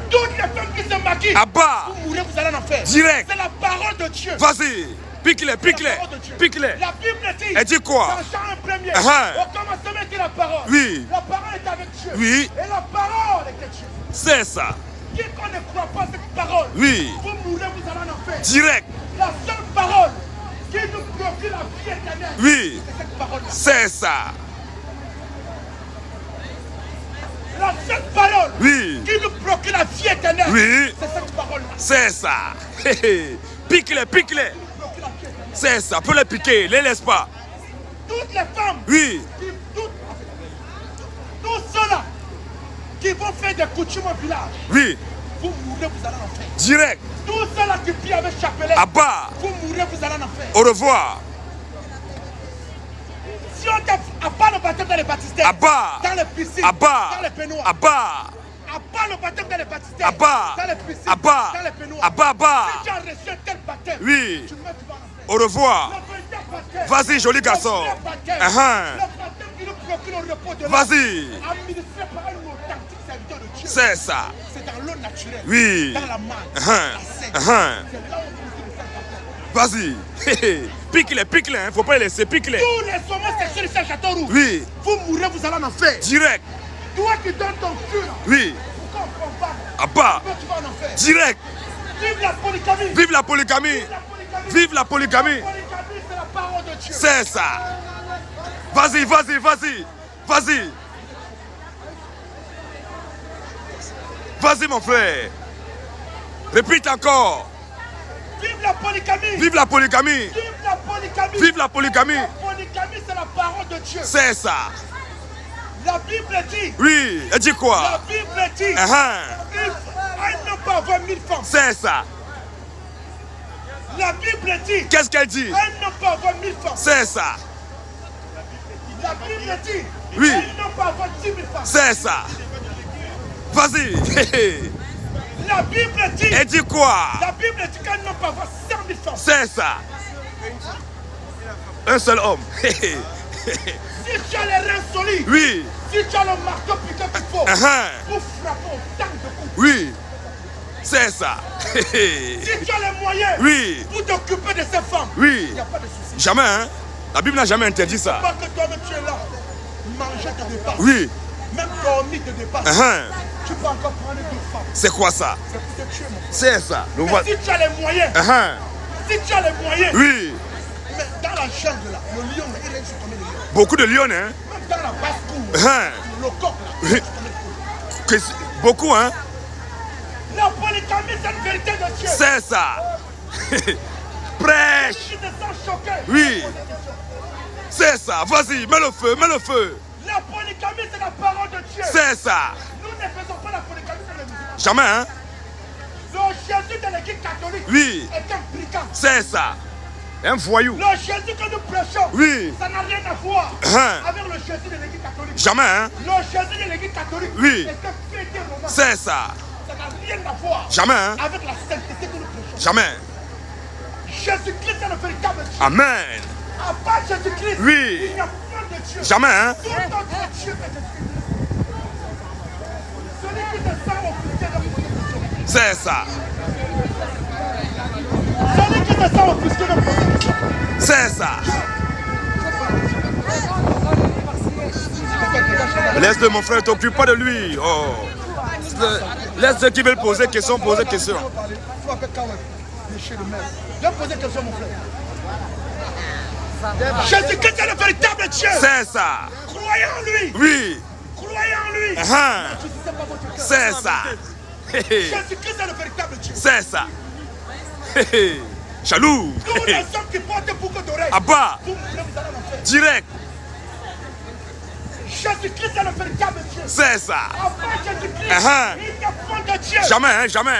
Toutes les femmes qui se maquillent, Abba. vous mourrez, vous allez en enfer. Direct. C'est la parole de Dieu. Vas-y. Pique-les, La pique-les. parole de Dieu. Pique-les. La Bible dit. Elle dit quoi? Dans Jean 1er. Uh-huh. Au commencement était la parole. Oui. La parole est avec Dieu. Oui. Et la parole était Dieu. C'est ça. Quiconque ne croit pas cette parole, Oui. vous mourrez, vous allez en enfer. Direct. La seule parole qui nous procure la vie éternelle, Oui. c'est cette parole-là. C'est ça. La seule parole Oui. qui nous procure la vie éternelle, Oui. c'est cette parole-là. C'est ça. Pique-les, pique-les. Procure la vie éternelle. C'est ça. Peux les piquer. Les laisse pas. Toutes les femmes, Oui. tout cela qui vont faire des coutumes au village. Oui. Vous mourrez, vous allez en enfer. Direct. Tous ceux-là qui prient avec chapelet. Abba. Vous mourrez, vous allez en enfer. Au revoir. Si on t'a à part le baptême dans les baptistères, Abba. dans les piscines, Abba. dans les peignoirs, Abba. à part le baptême dans les baptistères, Abba. dans les piscines, Abba. dans les peignoirs, Abba. Abba. si tu as reçu un tel baptême, Oui. tu mets, tu vas en enfer. Au revoir. Le véritable baptême, Vas-y, joli garçon. le vrai baptême, Uh-huh. le baptême qui nous procure le repos de l'âme, Vas-y. administré par un authentique serviteur de Dieu. C'est ça. C'est dans l'eau naturelle, Oui. dans la manne, Uh-huh. la sèche. Uh-huh. C'est là où on utilise le baptême. Vas-y. Pique-les, hein. Faut pas les laisser, pique-les. Tous les sommets sexuels de Saint-Châteauroux, Oui. vous mourrez, vous allez en enfer. Direct. Toi qui donnes ton cul, Oui. pourquoi on prend pas? Abba. Toi, tu vas en enfer. Direct. Vive la polygamie. Vive la polygamie. Vive la polygamie. La polygamie, c'est la parole de Dieu. C'est ça. Vas-y, vas-y, vas-y. Vas-y. Vas-y, mon frère. Répète encore. Vive la polygamie. Vive la polygamie. Vive la polygamie. Vive la polygamie. La polygamie, c'est la parole de Dieu. C'est ça. La Bible dit. Oui. Elle dit La quoi? Bible dit. Uh-huh. Un homme peut avoir 1000 femmes. C'est ça. La Bible dit. Qu'est-ce qu'elle dit? Un homme peut avoir 1000 femmes. C'est ça. La Bible dit. Oui. Un homme peut avoir 10 000 femmes. C'est ça. Vas-y. La Bible dit. Elle dit quoi? La Bible dit qu'un homme peut avoir 100 000 femmes. C'est ça. Un seul homme. Si tu as les reins solides. Oui. Si tu as le marteau piqué qu'il faut. Uh-huh. Pour frapper autant de coups. Oui. C'est ça. Si tu as les moyens. Oui. Pour t'occuper de ces femmes. Oui. Il n'y a pas de souci. Jamais, hein? La Bible n'a jamais interdit ça. Pas que toi-même tu es là. Manger tes dépenses. Oui. Même dormir tes dépenses. Uh-huh. Tu peux encore prendre deux femmes. C'est quoi ça? C'est pour te tuer, mon frère. C'est ça. Le Mais voilà. si tu as les moyens. Uh-huh. Si tu as les moyens. Oui. Mais dans la jungle là, le lion là, il règne sur combien de lions? Beaucoup de lions, hein? Même dans la basse-cour, Uh-huh. le coq là, il Oui. règne sur combien de coups? Beaucoup, hein? La polygamie, c'est une vérité de Dieu. C'est ça. Prêche. Qui te sent choqué. Oui. C'est ça. Vas-y, mets le feu, mets le feu. La polygamie, c'est la parole de Dieu. C'est ça. Nous ne faisons pas la polygamie comme les musulmans. Jamais, hein? Le Jésus de l'église catholique Oui. est un brigand. C'est ça. Un voyou. Le Jésus que nous prêchons, Oui. ça n'a rien à voir Hein. avec le Jésus de l'église catholique. Jamais, hein? Le Jésus de l'église catholique Oui. est un pété romain. C'est ça. Ça n'a rien à voir Jamais, hein? avec la sainteté que nous prêchons. Jamais. Jésus-Christ est le véritable Dieu. Amen. À part Jésus-Christ, Oui. il n'y a pas de Dieu. Jamais, hein? Tout notre Dieu est Jésus-Christ. Celui qui te sent offusqué de poser. C'est ça. Celui qui te sent offusqué de poser. C'est ça. Laisse-le, mon frère, t'occupe pas de lui. Oh. Laisse ceux qui veulent poser question, poser question. Viens poser question, mon frère. Jésus-Christ est le véritable Dieu. C'est ça. Croyez en lui. Oui. Croyez en lui. Uh-huh. Je ne sais pas votre cœur. C'est ça. Jésus-Christ est le véritable Dieu. C'est ça. Jaloux. Tous les hommes qui portent beaucoup d'oreilles. Abba. Vous mourrez, vous allez en enfer. Direct. Jésus-Christ est le véritable Dieu. C'est ça. Après Jésus-Christ, Uh-huh. il n'y a point de Dieu. Jamais, hein? Jamais.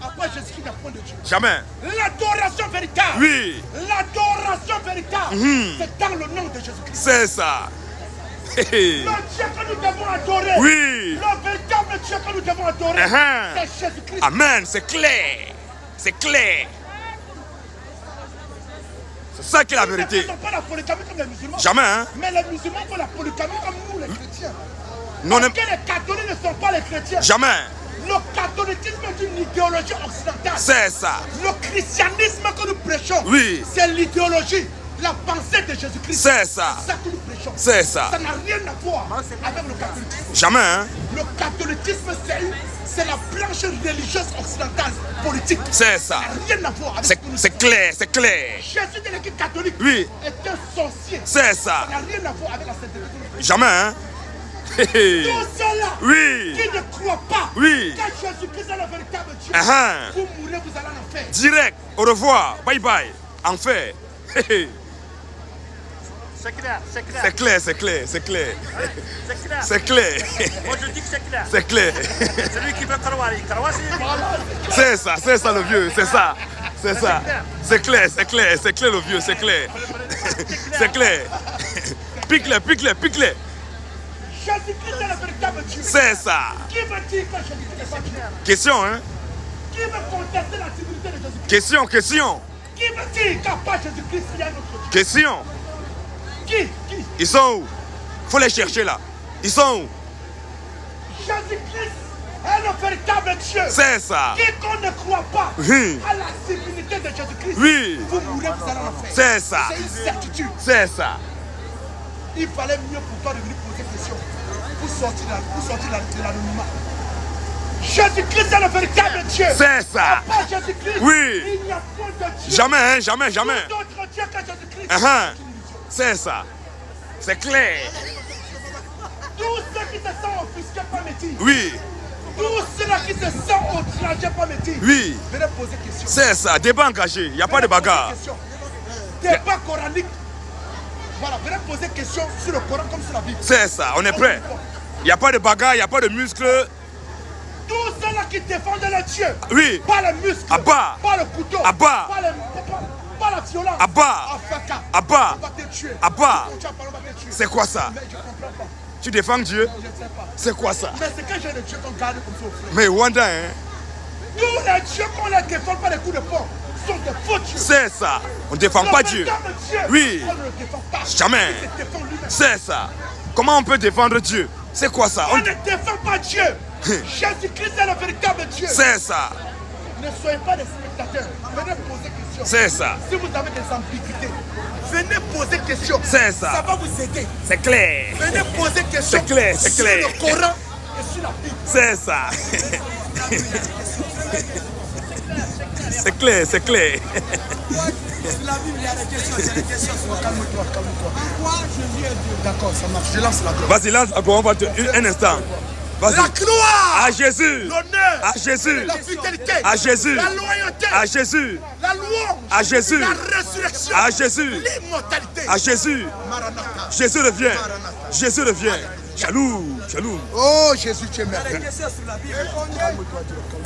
Après Jésus-Christ, il n'y a point de Dieu. Jamais. L'adoration véritable. Oui. L'adoration véritable. C'est dans le nom de Jésus-Christ. C'est ça. Le Dieu que nous devons adorer. Oui. Le véritable Dieu que nous devons adorer. Uh-huh. C'est Jésus-Christ. Amen. C'est clair. C'est clair. C'est ça qui est la Nous ne vérité. faisons pas la polygamie comme les musulmans. Jamais, hein? Mais les musulmans font la polygamie comme nous, les chrétiens. Non, Parce que les catholiques ne sont pas les chrétiens. jamais. Le catholicisme est une idéologie occidentale. C'est ça. Le christianisme que nous prêchons, Oui. c'est l'idéologie, la pensée de Jésus-Christ. C'est ça. C'est ça que nous prêchons. C'est ça. Ça n'a rien à voir avec le catholicisme. Jamais, hein? Le catholicisme, c'est la planche religieuse occidentale politique. C'est Ça ça. n'a rien à voir avec ce que nous C'est clair, c'est clair. Jésus de l'église catholique Oui. est un sorcier. C'est Ça ça. n'a rien à voir avec la sainteté. Jamais, hein? Tous ceux-là Oui. qui ne croient pas Oui. que Jésus-Christ est le véritable Dieu, Uh-huh. vous mourrez, vous allez en enfer. Direct. Au revoir. Bye bye. Enfer. C'est clair, c'est clair. C'est clair, c'est clair, c'est clair. C'est clair. C'est clair. Moi je dis que c'est clair. C'est clair. Celui qui veut croire, il croit. C'est ça le vieux, c'est ça. C'est ça. C'est clair, c'est clair, c'est clair le vieux, c'est clair. C'est clair. Pique-le, pique-le, pique-le. Jésus-Christ est le véritable Dieu. C'est ça. Qui veut dire que Jésus-Christ n'est pas Dieu? Question, hein? Qui veut contester la divinité de Jésus-Christ? Question, question. Qui veut dire qu'à part Jésus-Christ, il y a un autre Dieu? Question. Qui? Ils sont où? Faut les chercher là. Ils sont où? Jésus-Christ est le véritable Dieu. C'est ça. Quiconque ne croit pas Oui. à la divinité de Jésus-Christ, Oui. vous mourrez, vous allez en enfer. C'est ça. C'est une certitude. C'est ça. Il fallait mieux pour toi de venir poser des questions pour sortir de l'anonymat. Jésus-Christ est le véritable Dieu. C'est ça. À part Jésus-Christ, Oui. il n'y a point de Dieu. Jamais, hein? Jamais, jamais. D'autre Dieu que Jésus-Christ. C'est ça. C'est clair. Tous ceux qui se sentent offusqués par métier. Oui. Tous ceux-là qui se sentent outragés par métier. Oui. Venez poser des questions. C'est ça. Débat engagé. Il n'y a pas de bagarre. Débat coranique. Voilà, venez poser des questions sur le Coran comme sur la Bible. C'est ça. On est prêt. Il n'y a pas de bagarre, il n'y a pas de muscles. Tous ceux-là qui défendent le Dieu. Oui. Pas les muscles. À bas. Pas le couteau. À bas. Pas la violence. À bas. À bas. On va te tuer. À bas. On va te tuer. C'est quoi ça? Mais je comprends pas. Tu défends Dieu? Je ne sais pas. C'est quoi ça? Mais c'est que j'ai le Dieu qu'on garde comme ça au frère. Mais Wanda, hein? Tous les dieux qu'on ne défend pas les coups de poing sont des faux dieux. C'est ça. On ne défend pas Dieu. Oui. On ne le défend pas. Jamais. Il se défend lui-même. C'est ça. Comment on peut défendre Dieu? C'est quoi ça? On ne défend pas Dieu. Jésus-Christ est le véritable Dieu. C'est ça. Ne soyez pas des spectateurs. Venez poser des questions. C'est ça. Si vous avez des ambiguïtés, venez poser des questions. C'est ça. Ça va vous aider. C'est clair. Venez poser des questions. C'est clair, c'est clair. Sur le Coran et sur la Bible. C'est ça. C'est clair, c'est clair. Sur la Bible, il y a des questions. Il y a des questions. Calme-toi, calme-toi. Pourquoi Jésus est Dieu? D'accord, ça marche. Je lance la gloire. Vas-y, lance encore, on va te... un instant. Vas-y. La gloire. À Jésus. L'honneur. À Jésus. La fidélité. À Jésus. La loyauté. À Jésus. La louange. À Jésus. La résurrection. À Jésus. L'immortalité. À Jésus. Maranatha. Jésus revient. Jésus revient. Shalom. Shalom. Oh Jésus, tu es merveilleux. questions sur la Bible. Calme-toi, calme-toi.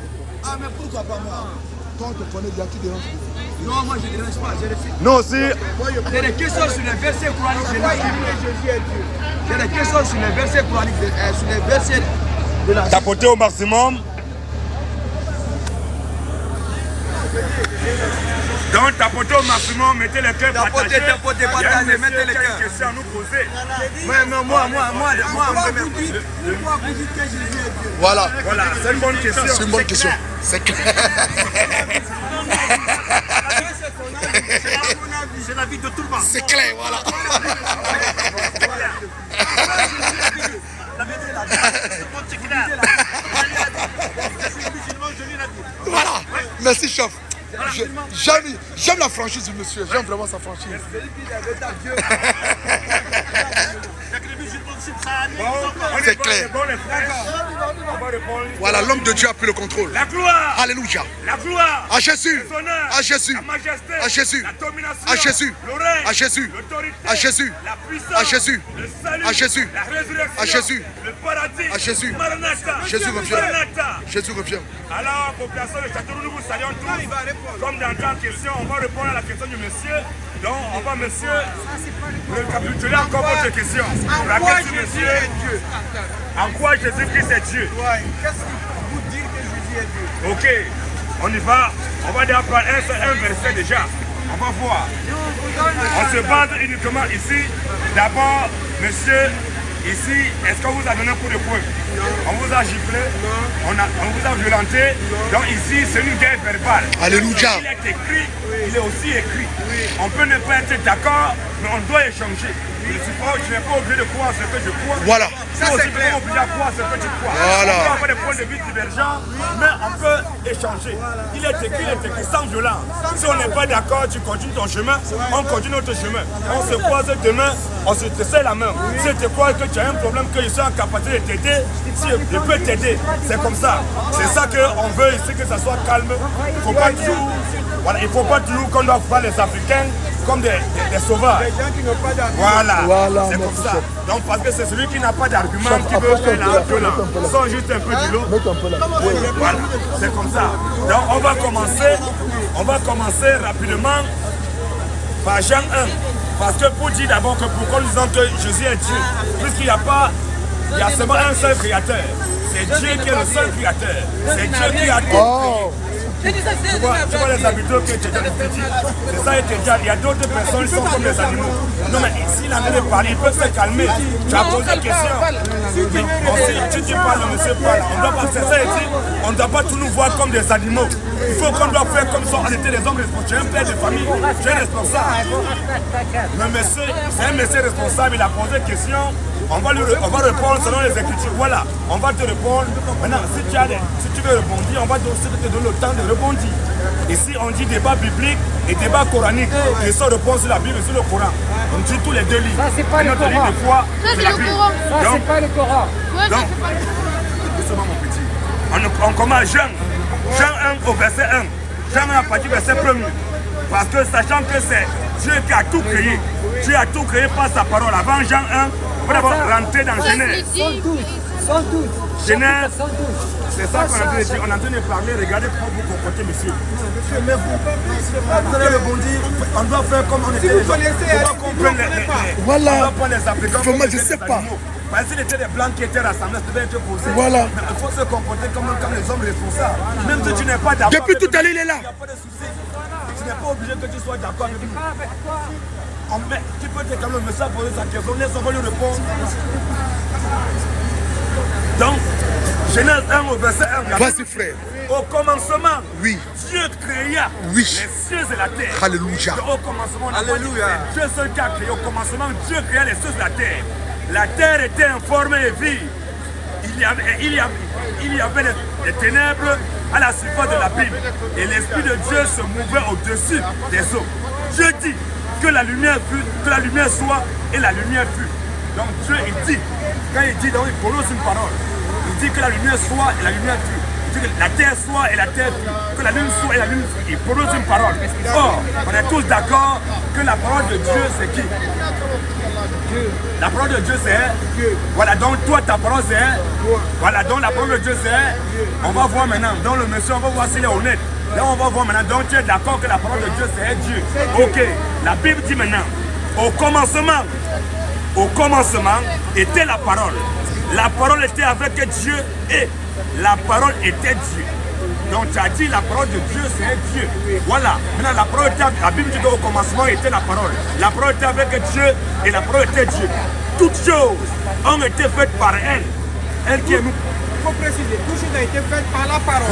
Ah, mais pourquoi pas moi? Toi, on te connaît bien, tu déranges. Non, moi je ne dérange pas, je refuse. Nous aussi. J'ai des questions sur les versets coraniques de la Bible. Jésus est Dieu. J'ai des questions sur les versets coraniques, sur les versets de la Bible. Tapotez au maximum. Donc tapotez au maximum, mettez le cœur partagé. Tapotez, partagez, mettez le cœur. Question à nous poser. Mais moi, pourquoi vous dites que Jésus est Dieu? Voilà. Voilà, c'est une bonne question. C'est une bonne question. C'est clair. C'est la vie de tout le monde. C'est clair, voilà. Voilà. Merci, chef. J'aime la franchise du monsieur. J'aime vraiment sa franchise. C'est clair. Voilà, l'homme de Dieu a pris le contrôle. La gloire. Alléluia. La gloire. À Jésus. L'honneur. À Jésus. La majesté. À Jésus. La domination. À Jésus. Le règne. À Jésus. L'autorité. À Jésus. La puissance. À Jésus. Le salut. À Jésus. La résurrection. À Jésus. Le paradis. À Jésus. Maranatha. Jésus revient. Maranatha. Jésus revient. Alors, population de Châteauroux, nous vous saluons tous. Comme dans 30 questions, on va répondre à la question du monsieur. Donc, on va, monsieur, récapituler encore votre question. La question, monsieur, en quoi Jésus-Christ est Dieu? Qu'est-ce que vous dites que Jésus est Dieu? Ok, on y va. On va déjà prendre un verset déjà. On va voir. On se base uniquement ici. D'abord, monsieur, ici, est-ce qu'on vous a donné un coup de poing? On vous a giflé, on vous a violenté. Donc ici, c'est une guerre verbale. Alléluia. Il est écrit, il est aussi écrit. On peut ne pas être d'accord, mais on doit échanger. Je n'ai pas obligé de croire ce que je crois. Voilà. Ça, c'est pas obligé à croire ce que tu crois. Voilà. On peut avoir des points de vue divergents, mais on peut échanger. Il est écrit sans violence. Si on n'est pas d'accord, tu continues ton chemin, on continue notre chemin. On se croise demain, on se serre la main. Si tu crois que tu as un problème, que je suis en capacité de t'aider, si je peux t'aider, c'est comme ça. C'est ça qu'on veut ici, que ça soit calme. Il ne faut pas toujours, voilà, il faut pas toujours qu'on doit voir les Africains comme des sauvages. Des gens qui n'ont pas d'arguments. Voilà, c'est comme ça. Donc parce que c'est celui qui n'a pas d'argument qui veut faire la violence. Sans juste un peu de l'eau. Voilà, c'est comme ça. Donc on va commencer rapidement par Jean 1. Parce que pour dire d'abord que pourquoi nous disons que Jésus est Dieu, puisqu'il n'y a pas, il y a seulement un seul créateur. C'est Dieu qui est le seul créateur. C'est Dieu qui a tout créé. Tu vois les habitants que tu as dit, c'est ça, il y a d'autres personnes qui sont comme des animaux. Non mais s'il en est de parler, il peut se calmer. Tu as posé une question. Si tu parles, le monsieur parle. On ne doit pas tout nous voir comme des animaux. Il faut qu'on doit faire comme ça. On était des hommes responsables. Tu es un père de famille, tu es responsable. Mais monsieur, c'est un monsieur responsable, il a posé une question. On va répondre selon les Écritures. Voilà, on va te répondre. Maintenant, si tu veux rebondir, on va te donner le temps de rebondir. Ici, on dit débat biblique et débat coranique. Et ça répond sur la Bible et sur le Coran. On dit tous les deux livres. Ça, c'est pas le Coran. Livre de foi, Ça, c'est le Coran. Ça, c'est pas le Coran. Donc, doucement, mon petit. On commence Jean 1 au verset 1. Jean 1 à partir du verset 1er. Parce que sachant que c'est Dieu qui a tout créé. Dieu a tout créé par sa parole. Avant Jean 1, on va d'abord rentrer dans Genèse. 112. Genèse, c'est ça qu'on est en train de dire. On est en train de parler. Regardez comment vous comportez, monsieur. Mais vous allez rebondir. On doit faire comme on était. On va comprendre Voilà. On va prendre les Africains. Je ne sais pas. Parce que c'était des blancs qui étaient rassemblés, ça devait être posé. Voilà. Mais il faut se comporter comme les hommes responsables. Même si tu n'es pas d'accord. Depuis tout à l'heure, il est là. Il n'y a pas de souci. Tu n'es pas obligé que tu sois d'accord avec nous. Tu peux te calmer, mais ça poser sa question. Laisse, on va lui répondre. Donc, Genèse 1 au verset 1. Vas-y, frère. Au commencement, Oui. Dieu créa Oui. les cieux et la terre. Alléluia. Au commencement, Alléluia. Dieu seul qui a créé. Au commencement, Dieu créa les cieux et la terre. La terre était informée et vive. Il y avait des ténèbres à la surface de l'abîme. Et l'Esprit de Dieu se mouvait au-dessus des eaux. Dieu dit que la lumière soit, et la lumière fut. Donc Dieu, il dit, quand il dit, donc il prononce une parole. Il dit que la lumière soit et la lumière fut. Il dit que la terre soit et la terre fut. Que la lune soit et la lune fut. Il prononce une parole. Or, on est tous d'accord que la parole de Dieu, c'est qui? La parole de Dieu, c'est Dieu. Voilà, donc toi, ta parole, c'est voilà, donc la parole de Dieu, c'est on va voir maintenant. Donc le monsieur, on va voir s'il est honnête. Là, on va voir maintenant. Donc tu es d'accord que la parole de Dieu, c'est Dieu. Ok, la Bible dit maintenant, au commencement était la parole. La parole était avec Dieu et la parole était Dieu. Donc tu as dit la parole de Dieu, c'est Dieu. Voilà. Maintenant, la parole était, la Bible dit qu'au commencement était la parole. La parole était avec Dieu et la parole était Dieu. Toutes choses ont été faites par elle. Elle qui est nous. Il faut préciser, toutes choses ont été faites par la parole.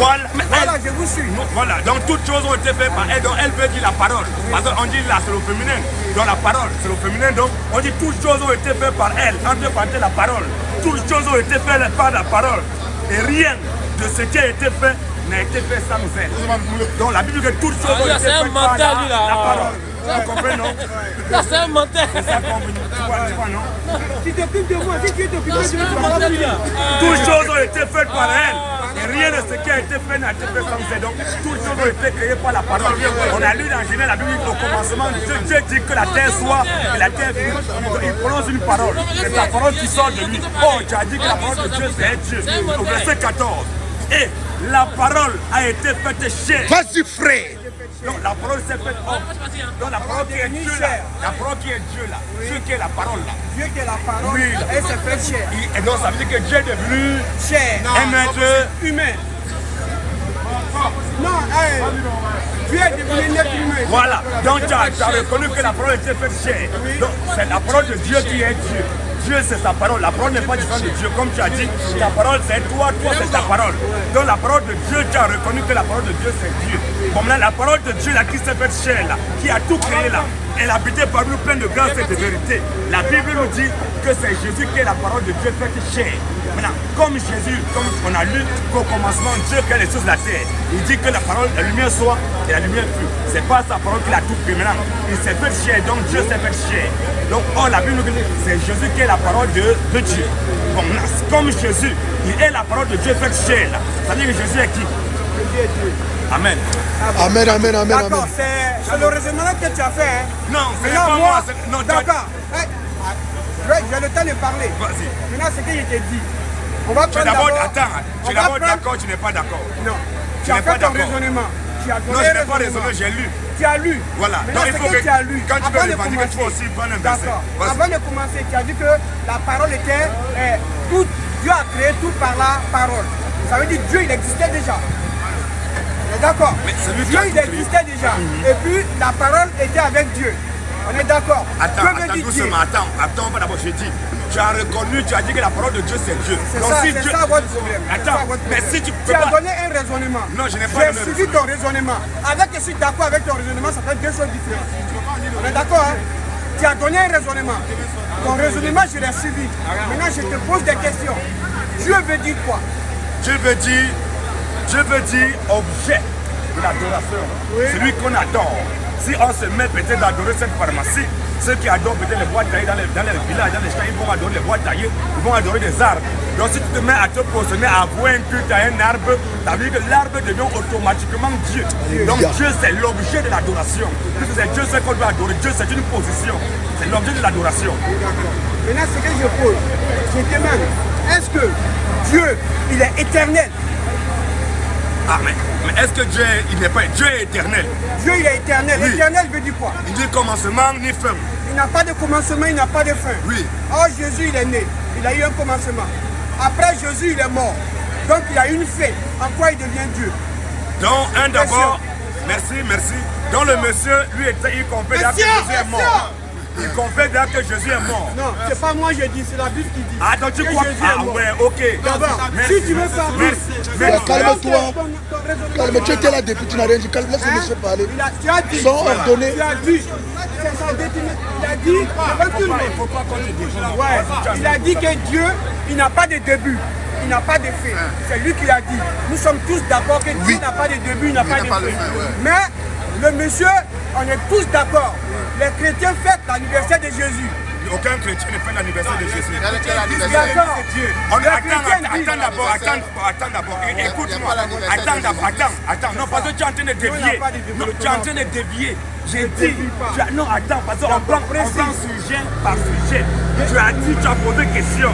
Voilà, je vous suis. Voilà, donc toutes choses ont été faites par elle. Donc elle veut dire la parole. Parce qu'on dit là, c'est le féminin. Donc la parole, c'est le féminin. Donc on dit toutes choses ont été faites par elle. Entre parenthèses, la parole. Toutes choses ont été faites par la parole. Et rien de ce qui a été fait n'a été fait sans elle. Donc la Bible dit que toutes choses ont été faites par la parole. Vous comprenez, non? Là, c'est un menteur. C'est ça qu'on veut. Tu vois, non? Si tu t'occupes de moi, si tu t'occupes de moi, tu vas pas finir. Toutes choses ont été faites par elle. Et rien de ce qui a été fait n'a été fait sans elle. Donc, toutes choses ont été créées par la parole. On a lu dans Genèse la Bible au commencement, Dieu dit que la terre soit et la terre fut. Il prononce une parole. C'est la parole qui sort de lui. Oh, tu as dit que la parole de Dieu, c'est Dieu. Au verset 14. Et la parole a été faite chair. Vas-y, frère. Donc la parole s'est faite homme. Donc la parole qui est Dieu là. La parole qui est Dieu là. Dieu qui est la parole là. Dieu qui est la parole, Oui. elle s'est faite chair. Et donc ça veut dire que Dieu est devenu Chair. un être Humain. Non, Dieu est devenu un être humain. Voilà. Donc tu as reconnu que la parole était faite chair. Donc c'est la parole de Dieu qui est Dieu. Dieu c'est sa parole. La parole n'est pas différente de Dieu. Comme tu as dit, ta parole c'est toi, toi c'est ta parole. Donc la parole de Dieu, tu as reconnu que la parole de Dieu c'est Dieu. Comme là, la parole de Dieu là qui s'est faite chair là, qui a tout créé là, elle habitait parmi nous pleine de grâce et de vérité. La Bible nous dit que c'est Jésus qui est la parole de Dieu faite chair. Maintenant, comme Jésus, comme on a lu qu'au commencement, Dieu crée les choses de la terre. Il dit que la parole, la lumière soit et la lumière fut. C'est pas sa parole qu'il a tout créé. Maintenant, il s'est fait chair, donc Dieu s'est fait chair. Donc, la Bible nous dit que c'est Jésus qui est la parole de Dieu. Bon, comme Jésus, il est la parole de Dieu faite chair là. Ça veut dire que Jésus est qui? Jésus est Dieu. Amen. Amen, amen, amen, D'accord, amen. c'est le raisonnement que tu as fait. Hein. Non, c'est Maintenant, pas moi. Non, d'accord. Hey, j'ai le temps de parler. Vas-y. Maintenant, ce que je t'ai dit. On va Tu es prendre d'abord, attends, tu es d'abord d'accord, tu n'es pas d'accord. Non. Tu Tu as n'es pas fait ton d'accord. raisonnement. Tu as donné Non, je n'ai un pas raisonnement. raisonné, j'ai lu. Tu as lu. Voilà. Maintenant, Donc il ce faut que que tu as lu. quand tu veux Avant de revendiquer, tu faut commencer. aussi prendre un verset. D'accord. Vas-y. Avant de commencer, tu as dit que la parole était tout. Dieu a créé tout par la parole. Ça veut dire Dieu, il existait déjà. On est d'accord. Mais c'est lui qui Dieu, a il tout créé. existait déjà. Et puis, la parole était avec Dieu. On est d'accord. Attends, doucement, attends, d'abord, je dis. Tu as reconnu, tu as dit que la parole de Dieu, c'est Dieu. C'est Donc, ça, si c'est Dieu... ça votre problème. C'est ça Attends, votre mais problème. si tu peux Tu as pas... donné un raisonnement. Non, je n'ai pas donné J'ai suivi ton raisonnement. Avec que je suis d'accord avec ton raisonnement, ça fait deux choses différentes. On est d'accord, hein? Tu as donné un raisonnement. Ton raisonnement, je l'ai suivi. Maintenant, je te pose des questions. Dieu veut dire quoi? Dieu veut dire objet de l'adoration. Oui. Celui qu'on adore. Si on se met peut-être à adorer cette pharmacie, ceux qui adorent peut-être les bois taillés dans les villages, dans les champs, ils vont adorer les bois taillés, ils vont adorer des arbres. Donc si tu te mets à te positionner, à avouer un culte à un arbre, ça veut dire que l'arbre devient automatiquement Dieu. Donc Dieu, c'est l'objet de l'adoration. Puisque c'est Dieu ce qu'on doit adorer. Dieu, c'est une position. C'est l'objet de l'adoration. Maintenant, ce que je pose, je demande, est-ce que Dieu, il est éternel? Ah, mais est-ce que Dieu, il n'est pas... Dieu est éternel. Dieu, il est éternel. Oui. Éternel veut dire quoi? Il dit commencement ni fin. Il n'a pas de commencement, il n'a pas de fin. Oui. Or, Jésus, il est né. Il a eu un commencement. Après, Jésus, il est mort. Donc, il a une fin. En quoi il devient Dieu? Donc, un d'abord, merci. Donc, le monsieur, lui, il confesse que Jésus est mort. Il confesse que Jésus est mort. Non, c'est pas moi je dis, c'est la Bible qui dit. Ah, donc tu que crois Jésus est Ah, mort. ouais, ok. D'abord, Merci. si tu veux parler, Merci. Calme-toi. Calme, tu étais là depuis, tu n'as rien dit. Calme, laisse le monsieur parler. tu as dit, Sans ordonner. tu as dit, c'est son détenu. Il a dit, devant tout le monde. Il faut pas qu'on te dise. Ouais, il a dit que Dieu, il n'a pas de début, il n'a pas de fin. C'est lui qui l'a dit. Nous sommes tous d'accord que Dieu n'a pas de début, il n'a pas de fin. Mais le monsieur, on est tous d'accord. Les chrétiens fêtent l'anniversaire de Jésus. Aucun chrétien ne fait l'anniversaire de Jésus. D'accord. Attends d'abord. Écoute-moi. Attends. Non, parce que tu es en train de dévier. Non, tu es en train de dévier. J'ai dit. Non, attends, parce qu'on prend sujet par sujet. Tu as dit, tu as posé question.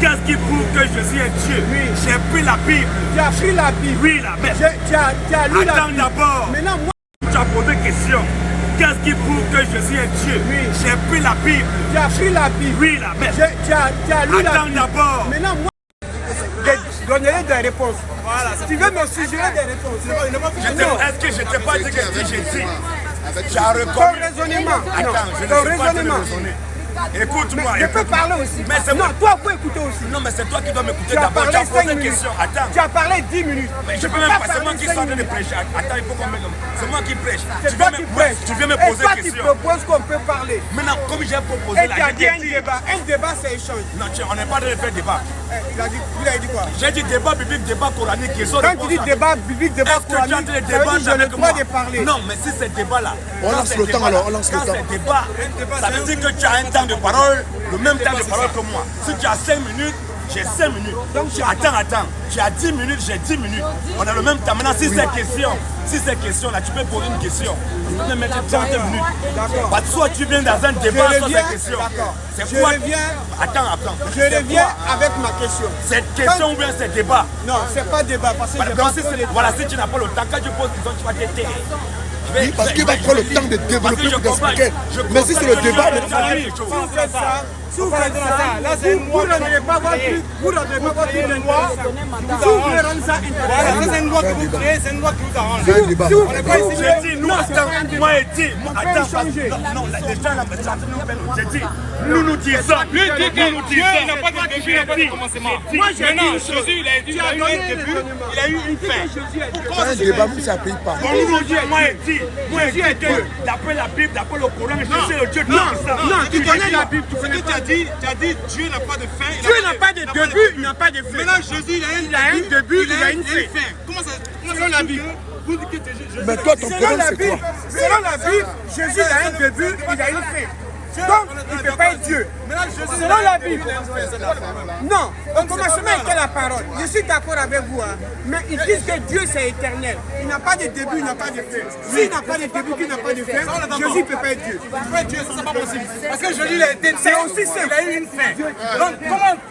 Qu'est-ce qui prouve que Jésus est Dieu? Oui. J'ai pris la Bible. Tu as pris la Bible. Oui, la Bible. Tu as lu la Attends Bible. d'abord. Maintenant, moi, Tu as posé question. Qu'est-ce qui prouve que Jésus est Dieu? Oui. J'ai pris la Bible. tu as pris la Bible. Oui, la Bible. Tu as lu la Attends Bible. d'abord. Maintenant, moi, je donnerai des réponses. Voilà. Tu veux me suggérer des réponses? Non. Est-ce que je t'ai pas dit que j'ai dit? Tu as Ton reconnu. raisonnement. Attends, Non, je ne ton suis pas en train de raisonnement. raisonner. Écoute-moi. Je peux parler aussi. Mais c'est non, moi. toi, il faut écouter aussi. Non, mais c'est toi qui dois m'écouter Tu as d'abord. Tu parlé as posé 5 une minutes. question. Attends. Tu as parlé 10 minutes. Mais je Tu peux peux même pas pas. C'est moi parler qui 5 suis en train de minutes. prêcher. Attends, il faut qu'on me. C'est moi qui prêche. C'est toi qui prêches. Tu viens me Et poser toi, une tu question. proposes qu'on peut parler. Maintenant, comme j'ai proposé Et là, tu as j'ai dit un dit. débat. Un débat, c'est échange. Non, on n'est pas en train de faire débat. Il a dit quoi? J'ai dit débat biblique, débat coranique. Quand tu dis débat biblique, débat Est-ce que tu es en train coranique, de ça veut débattre dire j'ai le avec droit moi? de parler. Non, mais si c'est débat là. On quand lance c'est le temps débat alors, là, on lance le quand temps. c'est débat, ça veut dire que tu as un temps de parole, le même temps de parole que moi. Si tu as 5 minutes, j'ai 5 minutes. Donc attends. Tu as 10 minutes, j'ai 10 minutes. On a le même temps. Maintenant, si c'est question là, tu peux poser une question. Tu peux me mettre 30 minutes. D'accord. Parce que soit tu viens dans un débat, soit reviens, c'est question. d'accord. C'est Je quoi? reviens. Attends. Je reviens avec ma question. Cette question ou bien c'est débat? Non, c'est pas débat parce que j'ai Donc, pas si trop c'est- de temps. voilà, si tu n'as pas le temps, quand tu poses une question, tu vas te taire. Oui, parce qu'il va prendre le temps de développer pour t'expliquer. Mais si c'est le débat, Si vous faites ça, là c'est une loi. Vous n'allez pas voir plus, vous n'allez pas voir plus de loi. Si vous voulez rendre ça intéressant, c'est une loi que vous créez, c'est une loi qui vous arrange. c'est un débat. Si vous faites pas ici, J'ai dit, nous, non, c'est attends, pas un débat. moi, j'ai dit, On peut attends, échanger. non, les gens là, me chantent, j'ai dit, nous disons, Lui dit que Dieu n'a pas de début, il n'a pas de commencement. Moi j'ai dit Maintenant, une chose. Jésus, il a eu un début, il a eu une fin. C'est un débat, mais ça ne paye pas. moi, j'ai dit que d'après la Bible, d'après le Coran, Jésus est le Dieu tout-puissant. Non, tu connais la Bible, tu connais Tu as dit, Dieu n'a pas de fin. Dieu n'a pas de début, il n'a pas de fin. Maintenant, Jésus, Il a un début, il a une fin. Comment ça? Selon la Bible. Vous dites que Jésus. Mais toi, ton Selon problème, la c'est Bible, quoi? selon la Bible, Jésus a un début, il a une fin. Donc, il ne peut pas être Dieu. Selon la Bible. Non, au commencement était la parole. Je suis d'accord avec vous, hein. Mais ils disent que Dieu c'est éternel. Il n'a pas de début, il n'a pas de fin. S'il n'a pas de début, il n'a pas de fin, Jésus ne peut pas être Dieu. Il peut être Dieu, ça c'est pas possible. Parce que Jésus il a été C'est aussi simple. il a eu une fin. Donc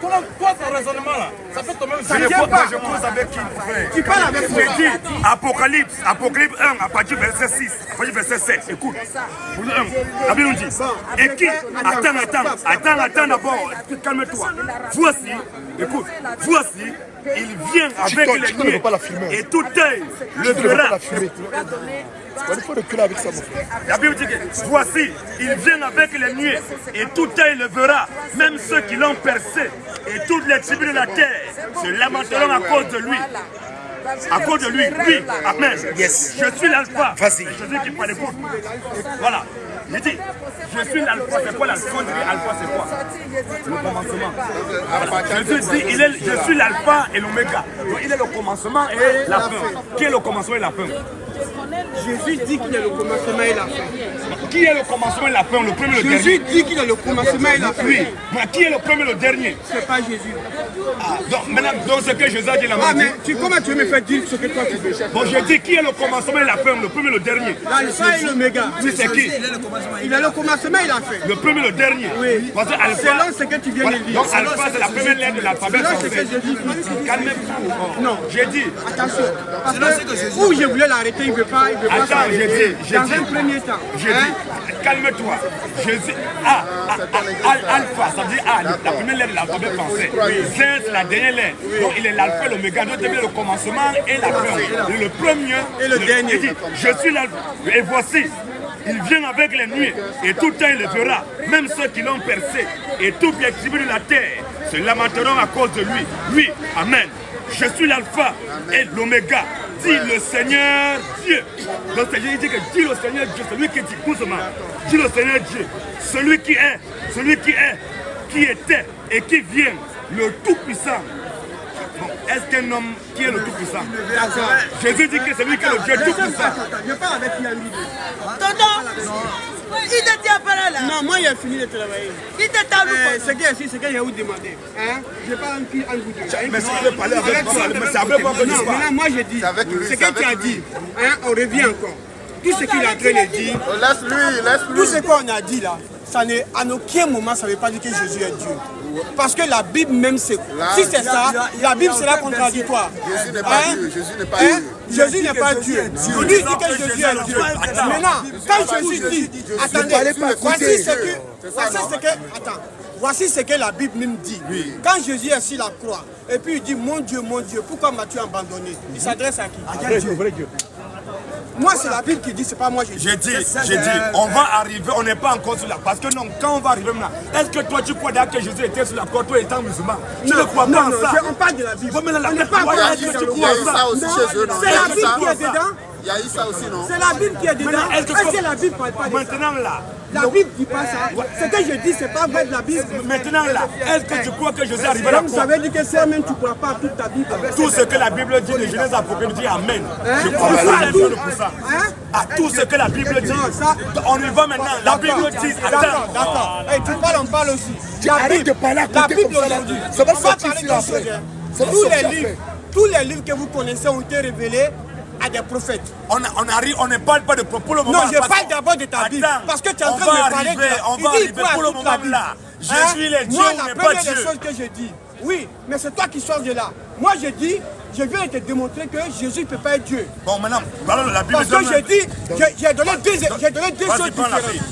comment toi ton raisonnement là, ça peut tomber aussi. Ça ne tient pas. Je cause avec qui, frère? Tu parles avec moi. Je dis Apocalypse 1, à partir du verset 6, à partir du verset 7. Écoute. La Bible nous dit. Et qui Attends d'abord. Calme-toi. Voici, écoute, voici, il vient avec les nuées. Et tout œil le verra. Il faut reculer avec ça, mon frère. La Bible dit que voici, il vient avec les nuées. Et tout œil le verra. Même ceux qui l'ont percé. Et toutes les tribus de la terre se lamenteront à cause de lui. À cause de lui, oui, amen. Yes. Je suis l'alpha. Vas-y. Jésus qui parle, écoute. Voilà. Je dis, je suis l'alpha. C'est quoi l'alpha? Alpha, c'est quoi? Le commencement. Jésus dit, je suis l'alpha et l'oméga. Donc il est le commencement et la fin. Qui est le commencement et la fin? Jésus dit qu'il est le commencement et la fin. Qui est le commencement et la fin? Le premier et le Jésus dernier? dit qu'il est le commencement et la fin. Oui. Mais qui est le premier et le dernier? C'est pas Jésus. Donc maintenant, donc ce que Jésus a dit, la Ah, mais comment tu veux me faire dire ce que toi tu veux? bon, je dis qui est le commencement et la fin? Le premier et le dernier? L'alpha et l'oméga. Oui, c'est qui? Il est le commencement et la fin. Le premier et le dernier. Oui. Parce que alpha, Selon ce que tu viens de dire. donc alpha, c'est la première lettre de l'alphabet Selon ce français. que je dis. Calmez-vous. Non. J'ai dit. Attention. Parce que où je voulais l'arrêter, il ne veut pas. Attends, s'arrêter. j'ai Dans dit. un premier temps. J'ai dit. Calme-toi. Jésus. Alpha, ça veut dire A, la première lettre de l'alphabet français. Z, c'est la dernière lettre. Donc il est l'alpha et l'oméga. Donc il est le commencement et la fin. Le premier Et le dernier. Il dit, je suis l'alpha. Et voici. Il vient avec les nuées, et tout un le verra, même ceux qui l'ont percé, et toutes les tribus de la terre se lamenteront à cause de lui. Oui, amen. Je suis l'alpha et l'oméga, dit le Seigneur Dieu. Donc Jésus dit que dit le Seigneur Dieu, celui qui dit doucement, dit le Seigneur Dieu, celui qui est, qui était et qui vient, le Tout-Puissant. Bon, est-ce qu'un homme qui est le Tout-Puissant? Jésus dit que c'est lui qui est le Dieu Tout-Puissant. Je parle avec Yann. Tonton, il était appelé là. Non, moi, il a fini de travailler. Il était à nous. Ce qu'il y a ici, c'est qu'il y a où demander. Hein? Je parle un coup de Mais si tu veux parler avec toi, mais c'est avec moi que tu non, parles. maintenant, moi, je dis, ce que tu as dit, hein, on revient encore. Tout ce qu'il est en train de dire, Laisse-lui. tout ce qu'on a dit là, ça n'est en aucun moment, ça ne veut pas dire que Jésus est Dieu. Parce que la Bible même, si c'est ça, la Bible sera contradictoire. Jésus n'est pas Dieu. Jésus n'est pas Dieu. Jésus n'est pas Dieu. Lui dit que Jésus est Dieu. Maintenant, quand Jésus dit, attendez, voici ce que la Bible même dit. Quand Jésus est sur la croix, et puis il dit, mon Dieu, pourquoi m'as-tu abandonné? Il s'adresse à qui? Moi, c'est la Bible qui dit, c'est pas moi, J'ai dit, on va arriver, on n'est pas encore sur la... Parce que non, quand on va arriver maintenant, est-ce que toi tu crois d'ailleurs que Jésus était sur la croix, toi étant musulman? Tu ne crois pas en ça? On parle de la Bible. On n'est pas Il y a eu ça aussi chez eux, non? C'est la Bible qui est dedans. Il y a eu ça aussi, non? C'est la Bible qui est dedans. Est-ce Est-ce que la Bible parle pas de ça? Maintenant là, La Bible dit pas ça. Ce que je dis, c'est pas vrai de la Bible. maintenant là, est-ce que tu crois que Jésus est arrivé à la Donc croix? ça veut dire que c'est même tu ne crois pas à toute ta Bible. Tout ce que la Bible dit de Genèse à Apocalypse dit Amen. Je crois Hein? pas à tout pour ça. Hein? À tout ce que la Bible dit. Non, ça- On y va maintenant. La Bible dit, D'accord. Et tu parles, on parle aussi. Arrête de parler à La côté Bible comme ça. aujourd'hui. Ça va On va sortir parler ici de après. choses, hein. Ça va sortir après. Tous les livres que vous connaissez ont été révélés à des prophètes. on ne parle pas de pour le moment. Non, je parce parle que- d'abord de ta Bible. Attends, Parce que tu es en on train de va me parler arriver, on va Il dit arriver quoi pour le toute la moment Bible? là. Jésus, il est Dieu, Moi, on la n'est pas première Dieu. des choses que je dis, oui, mais c'est toi qui sors de là. Moi, je dis, je viens te démontrer que Jésus ne peut pas être Dieu. Bon, maintenant, parlons de la Bible. Parce que j'ai dit, j'ai donné deux choses Vas-y, prends la différentes. Bible.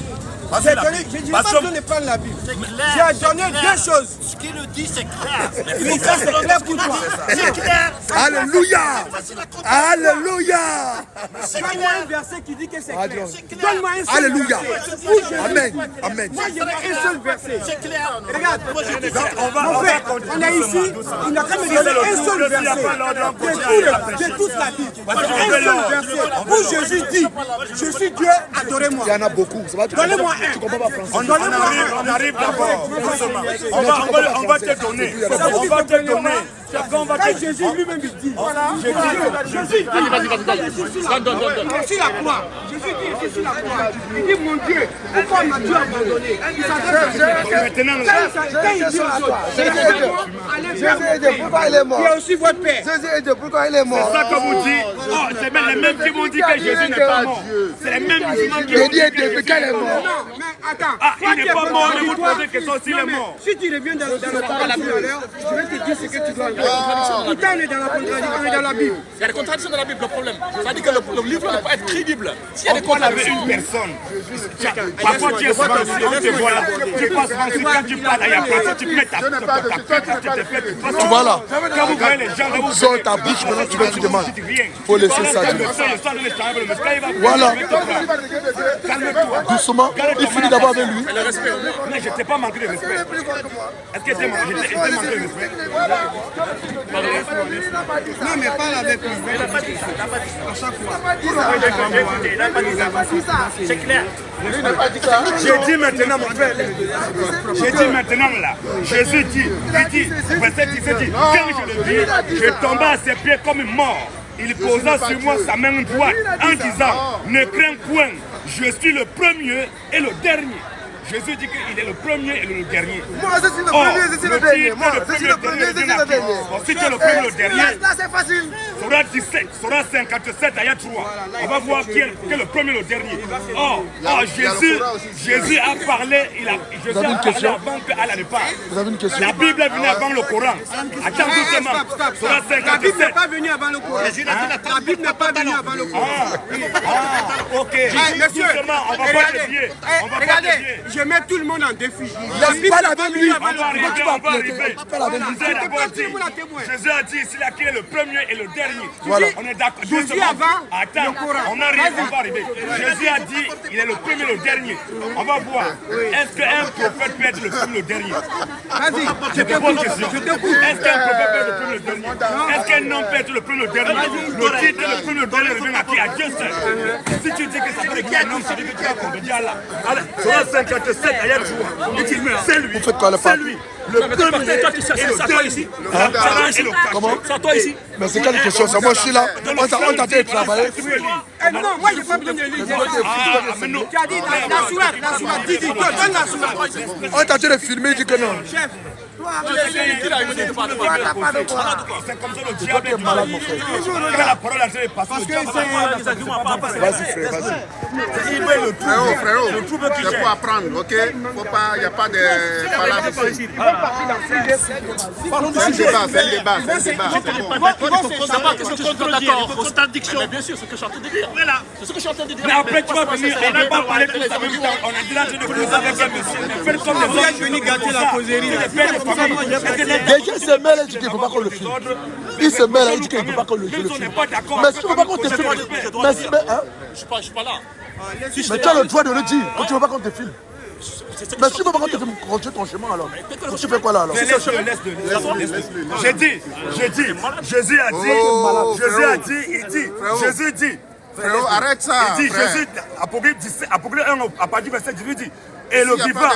J'ai Vas-y, la donné, Bible. je n'ai Parce pas que- besoin de prendre la Bible. clair, J'ai donné deux choses. Ce qu'il le dit, c'est clair. Oui, ça c'est clair pour toi. C'est clair. Alléluia. Alléluia. Donne-moi un verset qui dit que c'est clair. Donne-moi un seul Alléluia. verset. Où Jésus Amen. dit. Amen. Moi, j'ai un seul verset. C'est clair. Regarde, On va mon frère, continuer on est ici, il n'a qu'à me donner un seul verset de toute la Bible. Un seul verset où Jésus dit, je suis Dieu, adorez-moi. Il y en a beaucoup. Ça va, tu Donnez-moi tu comprends pas français. On arrive d'abord. On va te donner. On va te donner Quand Jésus lui-même il dit, voilà, Jésus dit, je suis la croix. Jésus dit, je suis la croix. Il dit, mon Dieu, pourquoi m'as-tu abandonné? Pourquoi il est mort? Il y a aussi votre père. Pourquoi il est mort? C'est ça que vous dites. Oh, c'est même les mêmes qui vont dire que Jésus n'est pas mort. C'est les mêmes musulmans qui vont dire que Jésus n'est pas mort. Non, mais attends. Ah, il n'est pas mort, mais vous posez question s'il est mort. Si tu reviens dans le parole tout à l'heure, je vais te dire ce que tu dois dire. Pourtant, on est dans la contradiction, on est dans la Bible. Il y a des contradictions dans la Bible, le problème. Ça dit que le livre ne peut pas être crédible. S'il y a des On avait contradictions. une personne. Parfois, tu es souvent aussi, on te voit là. Tu passes souvent aussi, quand tu parles, il y a personne, tu mets ta tête, Tu vois là, quand vous voyez les gens, là, vous sors ta bouche, maintenant tu vas, tu demandes. Faut laisser ça. Voilà. Doucement, il finit d'abord avec lui. Mais je t'ai pas manqué de respect. Est-ce que j'étais manqué de respect? Non, mais parle avec lui. À chaque fois. C'est clair. J'ai dit maintenant, mon frère. J'ai dit maintenant là. Jésus dit, il dit, verset 17 dit, quand je le vis, je tombais à ses pieds comme mort. Il posa sur moi sa main droite en disant, ne crains point, je suis le premier et le dernier. Jésus dit qu'il est le premier et le dernier. Moi, je suis le premier, je suis le dernier. Moi, je suis le premier, je suis le dernier. Si tu es le premier et le dernier, là c'est facile. Surah 17, Surah 57, ayat 3. On va voir qui est le premier et le dernier. Jésus a parlé, Jésus a parlé avant qu'Allah ne parle. Vous avez une question? La Bible est venue avant le Coran. Attends doucement. Surah La Bible 57. n'est pas venue avant le Coran. La Bible n'est pas venue avant le Coran. Ok. Monsieur, Justement, on va pas dévier. On va pas regardez, dévier. je mets tout le monde en défi. Laisse pas la avec lui. On va arriver, on va arriver. Jésus a dit ici là qu'il est le premier et le dernier. Voilà. On est d'accord. Jésus avant Attends, le Coran. on arrive, on va arriver. Jésus a dit il est le premier et le dernier. On va voir. Est-ce qu'un prophète peut être le premier et le dernier? Vas-y, Je te pose une question. Est-ce qu'un prophète peut être le premier et le dernier? Est-ce qu'un homme peut être le premier et le dernier? Le titre le premier et le dernier revient à qui? À Dieu seul. Si tu dis que ça peut être un homme, ça veut dire que tu vas contredire Allah. Surah 57, ayat 3. C'est lui. Vous faites quoi le C'est pape? lui. Le premier et le dernier. Comment? C'est à toi ici. Mais c'est quelle question ça? Moi je suis là. On t'a dit de travailler. non, moi je n'ai pas besoin de lire. Mais non. Tu as dit la sourate, dis, donne la sourate. On t'a dit de filmer, il dit que non. Chef, C'est comme ça le diable est malade, mon frère. Quand la parole a été passée, le diable Vas-y frère, vas-y. Frérot, c'est pour apprendre, ok? Faut pas, il n'y a pas de palabre ici. C'est un débat, c'est un débat. Qu'est-ce que je suis d'accord? Contradiction. Bien sûr, c'est ce que je suis en train de dire. Voilà. C'est ce que je suis en train de dire. Mais après, tu vas venir, on n'a pas parlé de ça. On a dit là, je ne peux pas avec un monsieur. Faites comme vous êtes venu gâter la causerie. Déjà il se mêle, il dit qu'il ne faut pas qu'on le filme. Il se mêle, il dit qu'il ne faut pas qu'on le filme. Mais si tu ne veux pas qu'on te filme, Je suis pas là. mais tu as le droit de le dire, quand tu ne veux pas qu'on te filme. Mais si tu ne veux pas qu'on te filme, continue ton chemin alors. Donc tu fais quoi là alors? J'ai dit, Jésus a dit, il dit, Jésus dit. Frérot, arrête ça. Il dit, Jésus, Apocalypse 1, à partir du verset 18, dit, et le vivant,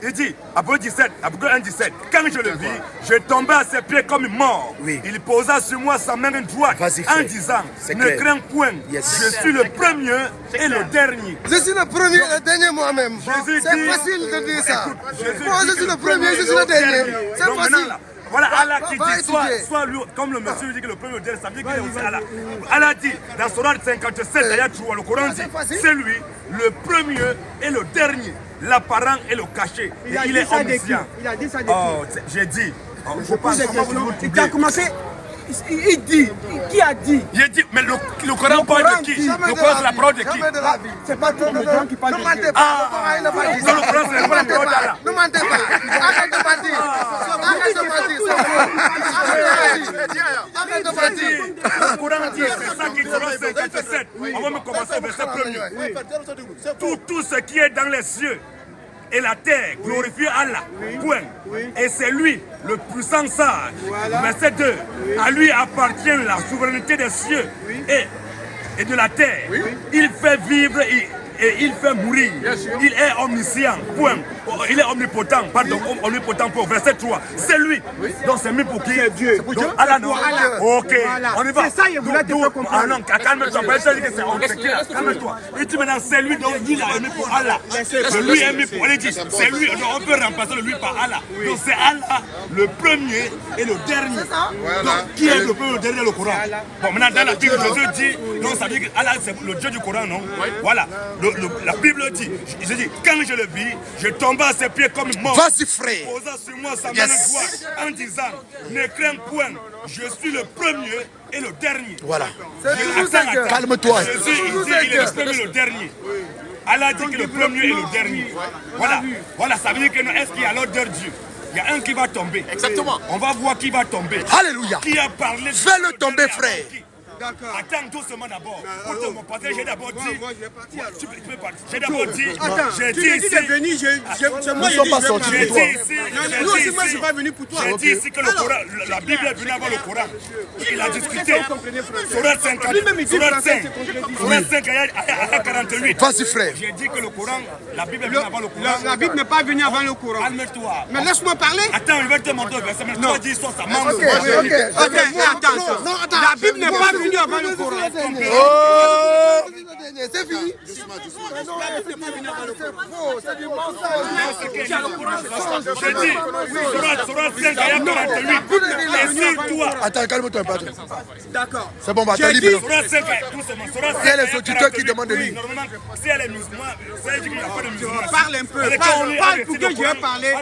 il dit, Apocalypse 1, 17, quand je le vis, je tombais à ses pieds comme mort. Il posa sur moi sa main droite en disant, ne crains point, je suis le premier et le dernier. Je suis le premier et le dernier moi-même. Jésus C'est dit, facile de dire ça. Jésus Moi je dit suis que le premier, je suis le dernier. C'est Donc maintenant, facile. là, voilà Allah qui va dit, étudier. soit lui, comme le monsieur dit que le premier et le dernier, ça veut dire qu'il est aussi Allah. Allah dit, dans Surah 57, ayat 3, le Coran dit, c'est lui, le premier et le dernier, l'apparent et le caché. Et il est omniscient. Il a dit ça de qui? Oh, j'ai dit. Je pense Tu as commencé. Il dit. Qui a dit? J'ai dit, mais le Coran parle de qui? Le Coran c'est la parole de qui? C'est pas tous les gens qui parlent de Dieu. Le Coran c'est la parole d'Allah. Ne mentez pas. Arrête de mentir. Arrête de mentir. Le Coran dit, c'est ça qui sera 57. On va me commencer au verset 1er. Tout ce qui est dans les cieux et la terre glorifie Allah. Point. Et c'est lui, le puissant sage. Verset 2. À lui appartient la souveraineté des cieux et de la terre. Il fait vivre et il fait mourir. Il est omniscient. Point. il est omnipotent, pardon, omnipotent pour verset 3. C'est lui. Donc c'est mis pour qui? Dieu. Donc Allah non. Ok, on y va. C'est ça, il voulait te faire comprendre. Ah non, calme-toi, calme-toi. Et tu maintenant, c'est lui, donc il a mis pour Allah. C'est lui est mis pour Allah. C'est lui, on peut remplacer le lui par Allah. Donc c'est Allah, le premier et le dernier. Donc qui est le premier et le dernier, le Coran? Bon, maintenant dans la Bible, Jésus dit, non, ça veut dire que Allah c'est le Dieu du Coran, non? Voilà, la Bible dit, je dis, quand je le vis, je tombe à ses pieds comme mort. Vas-y, frère. Posant sur moi sa main de gloire en disant, ne crains point, je suis le premier et le dernier. Voilà. Attends. Calme-toi. Jésus, il dit qu'il est le premier et le dernier. Allah dit que le premier et le dernier. Voilà, ça veut dire que est-ce qu'il y a l'ordre Dieu? Il y a un qui va tomber. Exactement. On va voir qui va tomber. Alléluia. Qui a parlé? Fais-le tomber, frère. D'accord. Attends doucement d'abord. Pour te montrer, j'ai d'abord dit. Moi, je vais partir alors. Tu peux partir. J'ai d'abord dit. Attends, J'ai tu dit me dis de venir, c'est moi qui dis pas je vais sortis parler. de toi. Non, aussi, moi, je suis pas venu pour toi. J'ai dit ici que le Coran, la Bible est venue avant le Coran. Il a discuté. Surat 5, Surat 5, Surat 5, ayat 48. Vas-y, frère. J'ai dit que le Coran, la Bible est venue avant le Coran. La Bible n'est pas venue avant le Coran. Calme-toi. Mais laisse-moi parler. Attends, il va te montrer. Mais toi, dis ça, ça manque. Attends. La Bible n'est pas venue avant le Coran. C'est fini. J'ai dit, Surat 5, ayat 48. Et sur toi. Attends, calme-toi un peu. D'accord. C'est bon, bah, t'as libre. Surat 5, tout simplement. Surat 5, C'est les auditeurs qui demandent de lui. Normalement, si elle est musulmane, c'est qu'il n'y a pas de musulmans. Parle un peu. Parle pour que je vais parler.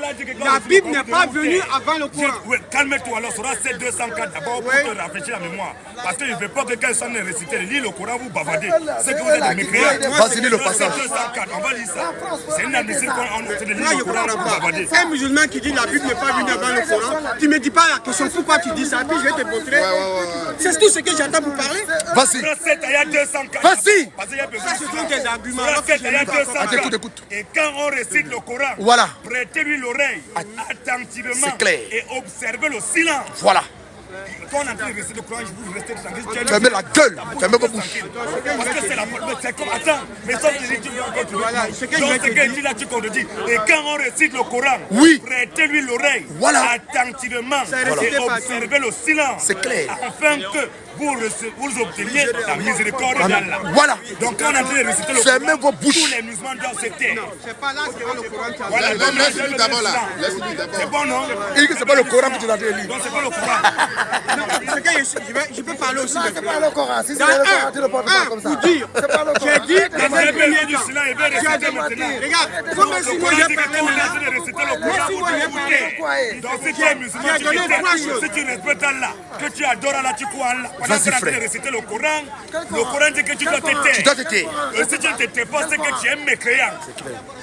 La Bible n'est pas venue avant le Coran. Oui, calme-toi alors, Surat 7, 204 d'abord pour te rafraîchir la mémoire. Parce qu'il ne veut pas que quelqu'un s'en ait récité. Lis le Coran, vous bavardez. C'est que vous êtes des mécréants. Vas-y, lis le passage. 204, on va lire ça. C'est une admission qu'on essaie de lire le Coran, vous bavardez. Un musulman qui dit la Bible n'est pas venue avant le Coran, tu ne me dis pas la question pourquoi tu dis ça, puis je vais te montrer. C'est tout ce que j'entends pour parler. Vas-y. Surat 7, ayat 204. Vas-y. Parce qu'il y a besoin Ça, ce sont des arguments. Surat 7, ayat 204. Écoute. Et quand on récite le Coran, Voilà. prêtez-lui l'oreille attentivement C'est clair. et observez le silence. Voilà. Quand on entend réciter le Coran, je vous restez tranquille. Fermez la gueule. Fermez vos bouches. Parce que c'est la c'est comme attends, mais ça tu dis encore tu voilà, ce que dit là tu contredis. Et quand on récite le Coran, oui, prêtez-lui l'oreille Voilà. attentivement et observez le silence. C'est clair. Afin que vous obteniez la miséricorde d'Allah. Voilà. Donc quand on entend réciter le fermez Coran, vos bouches. tous les musulmans doivent se taire. C'est pas là que le Coran qui a Voilà, donc laisse-lui d'abord là. Laisse-lui d'abord. c'est bon non? Il dit que c'est pas le Coran que tu dois lire. Donc c'est pas le Coran. je peux parler aussi. C'est pas le Coran. Si c'est le Coran, tu ne portes pas comme ça. Pour dire, j'ai dit que Vous c'est avez le premier besoin du temps. silence et bien réciter maintenant. Regarde, comment si moi j'ai parlé donc si tu es musulman, si tu respectes Allah, que tu adores Allah, tu crois Allah, pendant que tu es en train de réciter le Coran dit que tu dois te taire. Tu dois te taire. Et si tu ne te tais pas, c'est que tu es mécréant.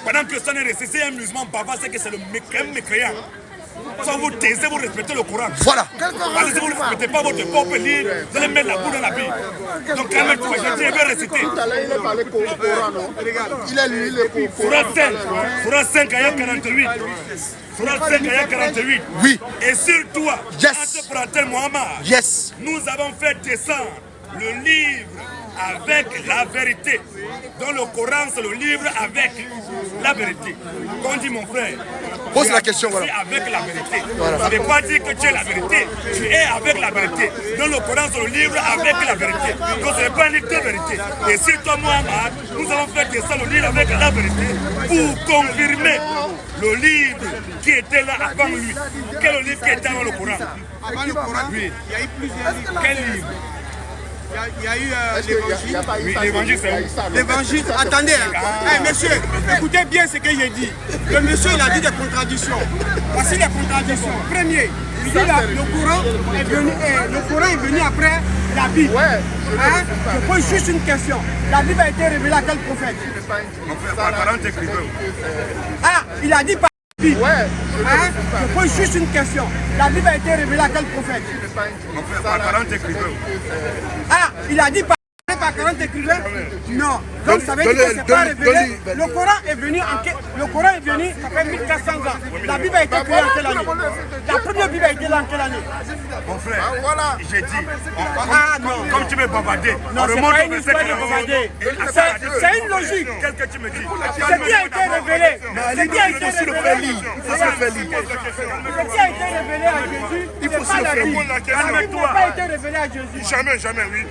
Pendant que ça n'est récité un musulman bavard, c'est que c'est le mécréant. Soit vous taisez, vous respectez le Coran. Voilà. Parce que si vous ne respectez pas votre propre livre, vous allez mettre la boue dans la Bible. Donc calme-toi, je dis, bien réciter. Il a lu le Surat 5, ayat 48. Surat 5, ayat 48. Oui. Et sur toi, Yes. prophète Mohammed, Yes. nous avons fait descendre le livre avec la vérité. Dans le Coran, c'est le livre avec la vérité. Quand dit mon frère, pose la question, voilà. tu es avec la vérité. Ça ne veut pas dire que tu es la vérité. Tu es avec la vérité. Dans le Coran, c'est le livre avec la vérité. Donc ce n'est pas un livre de vérité. Et si toi, Mohammed, nous avons fait descendre le livre avec la vérité pour confirmer le livre qui était là avant lui. Quel est le livre qui était dans le Coran? Avant le Coran, Oui. il y a eu plusieurs livres. Quel livre? Il y a eu l'évangile. Oui, l'évangile, c'est où? L'évangile, attendez, monsieur, écoutez bien ce que j'ai dit. Le monsieur, il a dit des contradictions. Voici les contradictions. Premier, il dit le Coran est venu après la Bible. Hein? Je pose juste une question. La Bible a été révélée à quel prophète? Mon frère, par parent t'écrivait. Ah, il a dit par Bible. Hein? Je pose juste une question. La Bible a été révélée à quel prophète? Mon frère, par parent t'écrivait. Ah, il a dit par par 40 écrivains? Non. Donc ça veut dire que c'est pas révélé. Le Coran est venu ça fait 1400 ans. La Bible a été créée en quelle année? La première Bible a été là en quelle année? Mon frère, voilà. J'ai dit, non. comme tu veux bavarder, non, c'est pas une histoire de bavarder. C'est une logique. Quel que tu me dis. Ce qui a été révélé. Ce qui a été révélé. Ce qui a été révélé à Jésus, il faut pas la Bible. La Bible n'a pas été révélée à Jésus. Jamais, oui.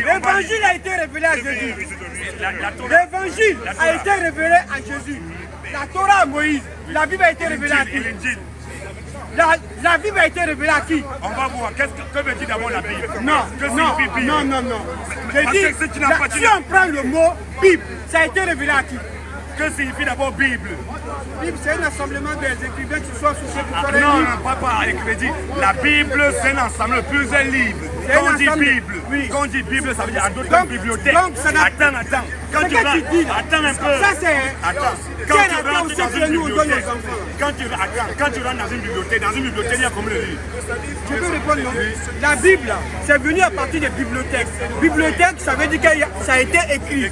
L'évangile a été révélé à Jésus. L'évangile a été révélé à Jésus. La Torah à Moïse. La Bible a été révélée à qui? La Bible a été révélée à qui? On va voir. Que veut dire d'abord la Bible? Non. Je dis, si on prend le mot Bible, ça a été révélé à qui? Que signifie d'abord Bible? Bible, c'est un assemblement des écrivains qui sont associés pour faire un Non, livre. pas écrivain. La Bible, c'est un ensemble de plusieurs livres. Quand on dit Bible, quand on dit Bible, ça veut dire à d'autres bibliothèques. Attends. Quand tu rentres, attends un peu. Ça, c'est... Attends. Quand tu rentres dans une bibliothèque, il y a combien de livres? Je peux répondre non. La Bible, c'est venu à partir des bibliothèques. Bibliothèque, ça veut dire que ça a été écrit,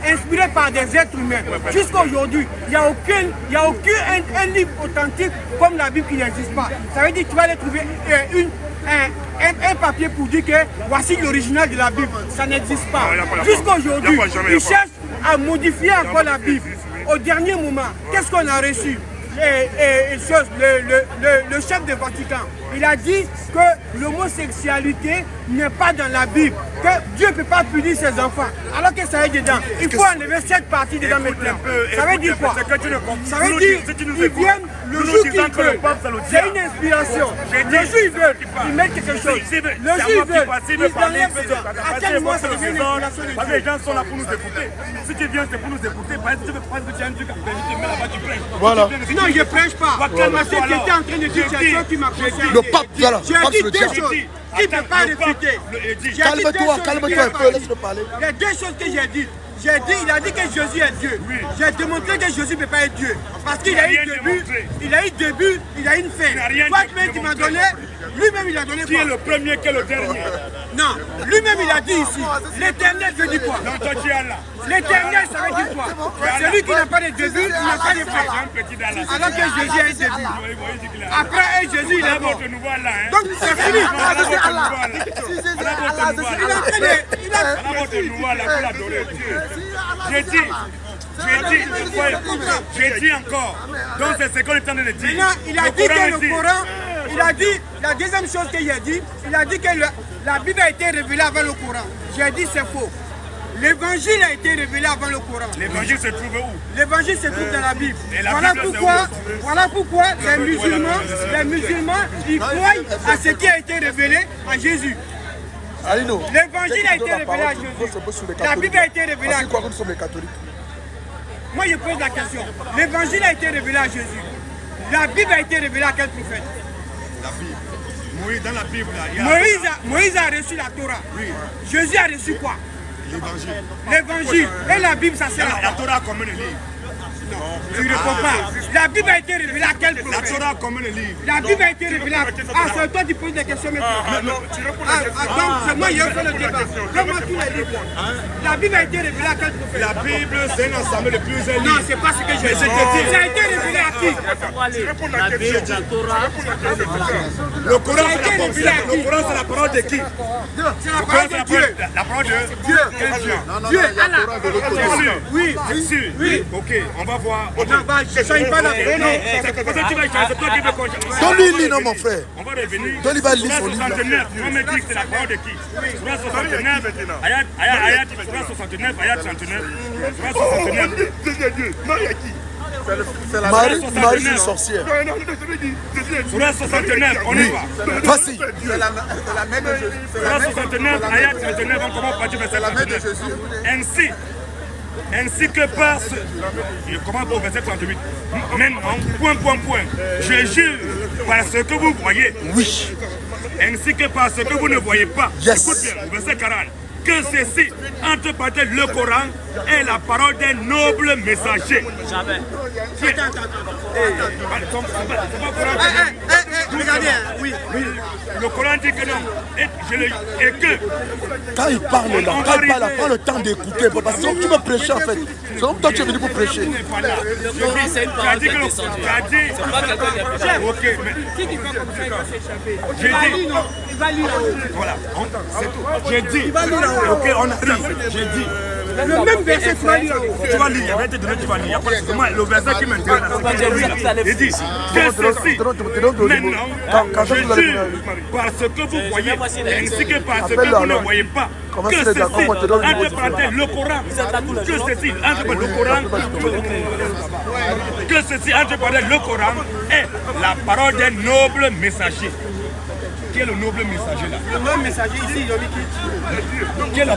inspiré par des êtres humains. Jusqu'à aujourd'hui, il n'y a aucun livre authentique comme la Bible qui n'existe pas. Ça veut dire que tu vas aller trouver un papier pour dire que voici l'original de la Bible. Ça n'existe pas. Jusqu'à aujourd'hui, ils cherchent à modifier encore la Bible. Au dernier moment, qu'est-ce qu'on a reçu? Le chef du Vatican, il a dit que l'homosexualité n'est pas dans la Bible, que Dieu ne peut pas punir ses enfants, alors que ça est dedans. Il faut enlever cette partie dedans maintenant. Ça veut dire quoi? Ça veut dire qu'ils viennent le jour qu'ils veulent. C'est une inspiration. Le jour ils veulent, ils mettent quelque chose. Le jour ils veulent, ils enlèvent dedans. À quel moment ça devient une inspiration de Dieu? Les gens sont là pour nous écouter. Si tu viens, c'est pour nous écouter. Par exemple, tu veux prendre que tu as un truc à prédire, mais là-bas tu prêches. Voilà. Non, je ne prêche pas. Parce que tu étais en train de dire quelque chose qui m'a prêché. Le pape, voilà. J'ai dit deux choses qui ne peuvent pas réfuter. Calme-toi un peu, laisse-le parler. Il y a deux choses que j'ai dites. Il a dit que Jésus est Dieu. J'ai démontré que Jésus ne peut pas être Dieu. Parce qu'il a eu début, il a une fin. Toi-même, tu m'as donné, lui-même il a donné quoi? Qui est le premier, qui est le dernier? Non, lui-même il a dit ici, l'éternel veut dire quoi? Donc toi tu es là. L'éternel, ça veut dire quoi? Celui qui n'a pas de début, il n'a pas de fin. Alors que Jésus a un début. Après Jésus, il est mort. Donc c'est fini. J'ai dit encore. Donc c'est ce qu'on est en train de dire. Maintenant, il a dit que le Coran, il a dit, la deuxième chose qu'il a dit, il a dit que la Bible a été révélée avant le Coran. J'ai dit c'est faux. L'évangile a été révélé avant le Coran. L'évangile se trouve où? L'évangile se trouve dans la Bible. Voilà pourquoi les musulmans, ils croient à ce qui a été révélé à Jésus. L'évangile a été révélé à Jésus. La Bible a été révélée à Jésus. Nous sommes les catholiques. Moi je pose la question. L'évangile a été révélé à Jésus. La Bible a été révélée à quel prophète? La Bible. Moïse, dans la Bible, là, il y a... Moïse a reçu la Torah. Oui. Jésus a reçu quoi? L'évangile. L'évangile. Et la Bible, ça sert à quoi? La Torah comme un livre. Non, tu ne réponds pas. La Bible a été révélée à quel prophète? La Torah comme un livre. La Bible a été révélée à... Ah, c'est toi qui poses des questions maintenant. Non, tu réponds à la question. Donc, c'est moi qui ai fait le débat. Comment tu l'as dit? La Bible a été révélée à quel prophète? La Bible, c'est un ensemble de plusieurs livres. Non, c'est pas ce que j'ai dit. Ça a été révélé à qui? Tu réponds à la question. Le Coran, c'est la parole de qui? C'est la parole de Dieu. La parole de Dieu. Quel Dieu? Dieu, Allah. Oui. Oui. Ok, on va voir. Donne-lui le livre, mon frère. On va revenir. Donne-lui va lire son livre. 69, on me dit que c'est la parole de qui? 69, ayat 69, ayat 39. 69. Marie, c'est une sorcière. Surah 69, on y va. Vas-y. C'est la mère de Jésus. Surah 69, ayat 39, on commence par dire verset 39. Ainsi que par ce... Je commence au verset 38. Maintenant, point. Je jure par ce que vous voyez. Oui. Ainsi que par ce que vous ne voyez pas. Yes. Écoute bien, au verset 40. Que ceci, entre parenthèses, le Coran, est la parole d'un noble messager. Attends. Regardez, oui. Le Coran dit que non. Et que... Quand il parle là, quand il parle, prends le temps d'écouter. Parce que tu veux prêcher en fait. C'est comme toi tu es venu pour prêcher. Tu as dit que le... Tu as dit... Ok, mais... Qui fait comme ça, il va s'échapper. J'ai dit... Il va lire là-haut. Voilà, c'est tout. J'ai dit... Il va lire là-haut. Ok, on arrive. J'ai dit... Le même verset, tu vas lire là-haut. Tu vas lire, il va te donner, tu vas lire. Après, c'est moi, le verset qui m'intéresse. Il dit que ceci, maintenant, je jure, parce que vous voyez, ainsi que parce que vous ne voyez pas, que ceci, entre parenthèses, le Coran, que ceci, entre le Coran, que ceci, entre parenthèses, le Coran est la parole d'un noble messager. Qui est le noble messager là? Le noble messager ici, il y a qui? Qui est le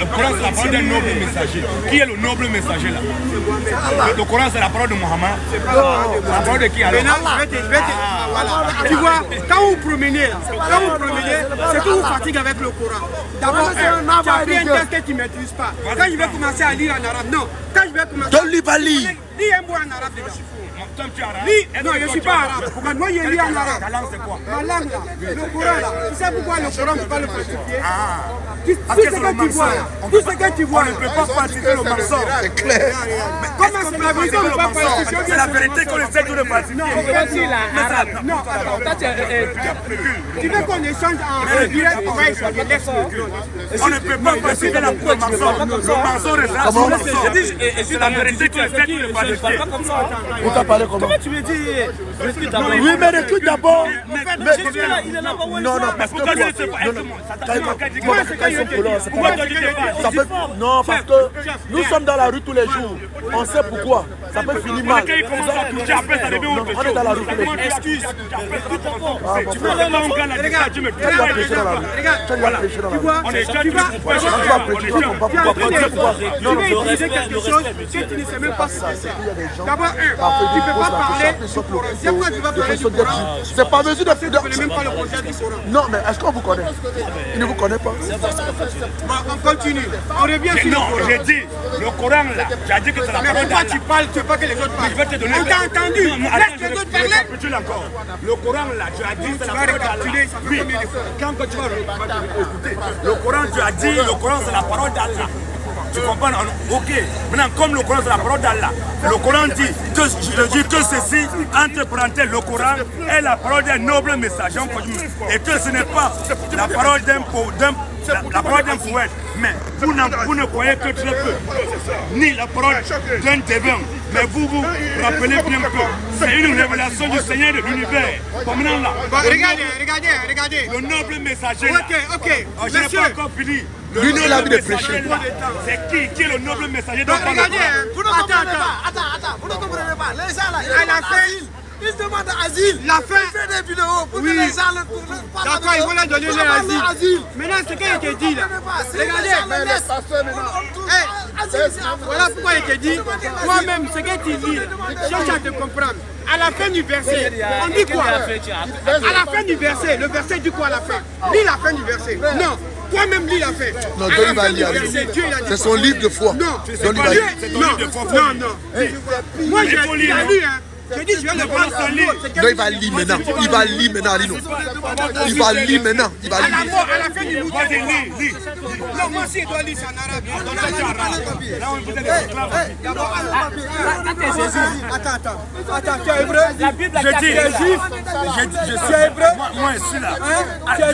Coran, c'est la parole d'un noble messager. Qui est le noble messager là? Le Coran, c'est la parole de Mohammed. La parole de qui alors? Voilà. Tu vois, quand vous promenez là, c'est que vous fatiguez avec le Coran. D'abord, tu as pris un texte que tu ne maîtrises pas. Quand je vais commencer à lire en arabe, non. Quand je vais commencer à lire, lis un mot en arabe déjà. Non, je ne suis pas arabe. Moi, je lis en arabe. Ta langue, c'est quoi? Ma langue là, le Coran là. Tu sais pourquoi le Coran ne peut pas le falsifier? Tout ce que tu vois là, tout ce que tu vois là. On ne peut pas falsifier le mensonge. C'est clair. Comment c'est la vérité, on ne peut pas falsifier? C'est la vérité qu'on essaie de falsifier. Non, non, tu veux qu'on échange en direct? On ne peut pas falsifier le mensonge. Le mensonge restera sur le mensonge. C'est la vérité qu'on essaie de falsifier. On t'a parlé comment? Tu me dis, Oui, mais écoute d'abord. Non, parce que non, parce que nous sommes dans la rue tous les jours. On sait pourquoi. Ça peut finir mal. Quand il commence à toucher, après ça devient autre chose. On est dans la rue tous les jours. Excuse. Tu peux aller là, regarde, Tu vas prêcher dans la rue. Tu vas prêcher dans la rue. On est jeune, Tu vas prêcher, tu vas utiliser quelque chose que tu ne sais même pas ce que c'est. D'abord, tu ne peux pas parler du Coran. C'est quoi tu vas parler du Coran? C'est pas mesure de... Tu ne connais même pas le projet du Coran. Non, mais est-ce qu'on vous connaît? Il ne vous connaît pas. On continue. On revient sur le non, Coran. j'ai dit, le Coran là, tu as dit que c'est la Mais parole pourquoi d'Allah. tu parles, tu veux pas que les autres parlent? Je vais te donner. On t'a entendu. Laisse les autres parler. Récapitule encore. Le Coran là, tu as dit c'est la parole d'Allah. Oui, quand tu vas écouter, le Coran, tu as dit, le Coran c'est la parole d'Allah. Tu comprends? Ok. Maintenant, comme le Coran c'est la parole d'Allah, le Coran dit que ceci, entre parenthèses, le Coran est la parole d'un noble messager et que ce n'est pas la parole d'un poète. Mais vous ne croyez que très peu, ni la parole d'un devin. Mais vous vous rappelez bien que c'est une révélation du Seigneur de l'univers. Maintenant là, Regardez. le noble messager là. Ok. Je n'ai pas encore fini. Lui, il a envie de prêcher. C'est qui est le noble messager dont Regardez, Vous ne comprenez pas. Attends, vous ne comprenez pas. Les gens là, ils demandent asile. La fin. Ils font des vidéos pour que les gens le D'accord, ils vont leur donner leur asile. Maintenant, ce qui a été dit là. Regardez. Voilà pourquoi il te dit, toi-même, ce que tu dis, cherche à te comprendre. À la fin du verset, on dit quoi? À la fin du verset, le verset dit quoi à la fin? Lis la fin du verset. Non. Toi-même, lis la fin. Non, Dieu va lire. C'est son livre de foi. Non. Non. Moi, j'ai lu, hein. J'ai dit, je vais le prendre en mot. Non, il va lire maintenant. Il va lire maintenant, Alino. Il va lire maintenant. Il va À lire. la fin du bout. Non, moi aussi, je dois lire ça en arabe. Attends, tu es hébreu? Je dis, je suis hébreu. Moi, je suis là.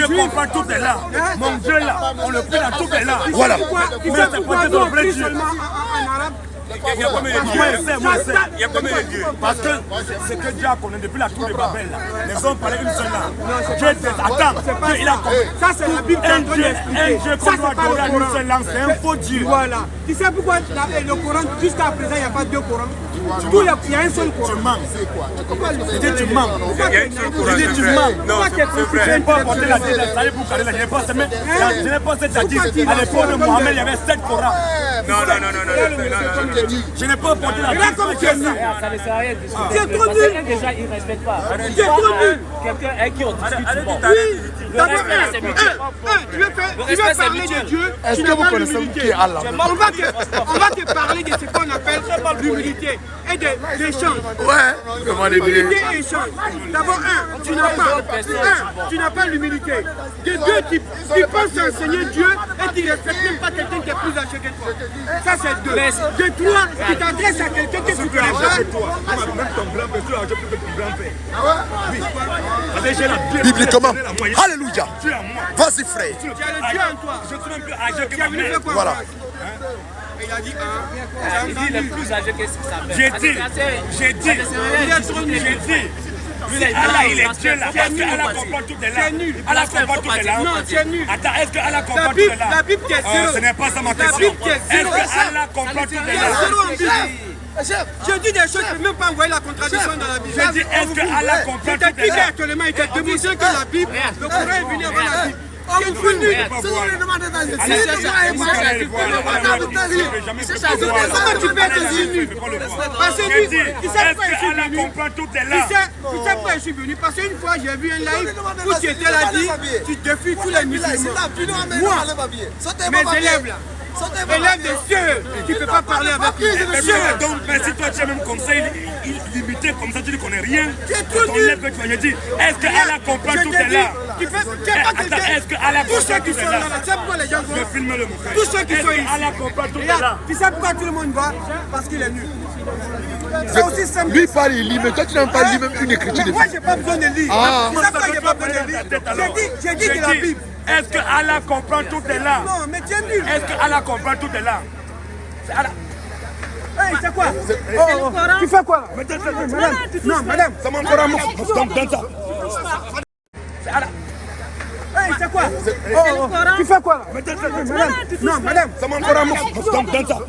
Je comprends tout est là. Mon Dieu là, on le fait là, tout est là. Voilà. Tu sais pourquoi nous on prie seulement en arabe? Il y a combien de dieux? Il y a combien de dieux? Parce que c'est que Dieu a connu depuis la tour de Babel là. Les hommes parlaient une seule langue. Dieu attends, il a compris. Ça c'est la Bible qui est en train d'expliquer. Un Dieu qu'on doit adorer à une seule langue, c'est un faux Dieu. Voilà. Tu sais pourquoi le Coran, jusqu'à présent, il n'y a pas deux Corans? Il y a un seul Coran. Tu mens. Tu mens. Tu mens. Non, je n'ai pas apporté la dîme, je n'ai pas cette hadith. À l'époque de Mohamed, il y avait 7 Corans. Non. Je n'ai pas porté la Regarde comme tu es nul. Ça ne sert à rien de discuter. Tu es trop Parce que nul. déjà, il ne respecte pas. Tu es trop nul. Quelqu'un avec qui on discute souvent. Oui, Le d'abord, respect, c'est mutuel. tu veux parler de Dieu, Est-ce tu que n'as vous pas connaissez l'humilité. qui est Allah? On va te parler de ce qu'on appelle l'humilité et de l'échange. Ouais, demandez bien. L'humilité et échange. D'abord, tu n'as pas l'humilité. De deux, tu penses enseigner Dieu et tu ne respectes même pas quelqu'un qui est plus âgé que toi. Ça, c'est deux. De trois, tu t'adresses à quelqu'un que tu connais pas. Même ton grand-père, tu as âgé plus que ton grand-père. Oui. J'ai la Bible. Bibliquement. Alléluia. Alléluia. Tu es à moi. Vas-y, frère. Tu as le Dieu en toi. Je suis même plus âgé que Tu as ma venu mère. faire quoi? Voilà. Il a dit Il dit il est plus âgé que sa mère. J'ai dit. Allah, il est Dieu là. Est-ce qu'Allah comprend toutes les langues? Allah comprend toutes les langues? Non, tu es nul. Attends, est-ce qu'Allah comprend toutes les langues? La Bible qui est zéro. Ce n'est pas ça ma La question. Bible qui est Est-ce zéro. qu'Allah comprend toutes les Il y a zéro langues? en Bible. Je dis des choses, je ne peux même pas envoyer la contradiction dans la Bible. Je dis, est-ce qu'Allah comprend Je toutes les t'explique langues? actuellement, il t'a démontré que la Bible, le Coran est venu avant la Bible. Tu es trop nul. Comment tu peux être aussi nul? Parce que lui, il sait pourquoi je suis Allah venu. comprend toutes les Tu langues. sais pourquoi je suis venu? Parce qu'une fois, j'ai vu un live où tu étais là, dit, tu défies tous les musulmans. Moi, mes élèves là, élèves de ceux qui ne peuvent pas parler avec eux. Donc, mais si toi tu es même comme ça, il limité comme ça, tu ne connais rien. Tu es trop Ton nul. lèvre que tu vas dire, est-ce qu'Allah comprend Je toutes te les dis, langues? tu sais pas Attends, est-ce qu'Allah tous ceux comprend qui toutes sont les là, langues? tu sais pourquoi les gens vont? Je filme le mon frère. Tous ceux qui sont ici. Allah comprend toutes les Regarde, langues. tu sais pourquoi tout le monde va? Parce qu'il est nul. C'est aussi simple. Lui parle, il lit, mais toi tu n'as pas lu même une écriture de Moi, j'ai pas besoin de lire. Ah. Tu sais pourquoi j'ai pas besoin de lire? J'ai dit de la Bible. Est-ce que Allah comprend toutes les langues? Non, mais tu es nul. Est-ce que Allah comprend toutes les langues? C'est Allah. Hey, c'est quoi? Tu fais quoi? Madame. Non, madame. Ça m'en fera mon. Donc, dans ça. C'est Allah. Hey, c'est quoi? Tu fais quoi? Madame. Non, madame. Ça m'en fera mon. Donc, dans ça.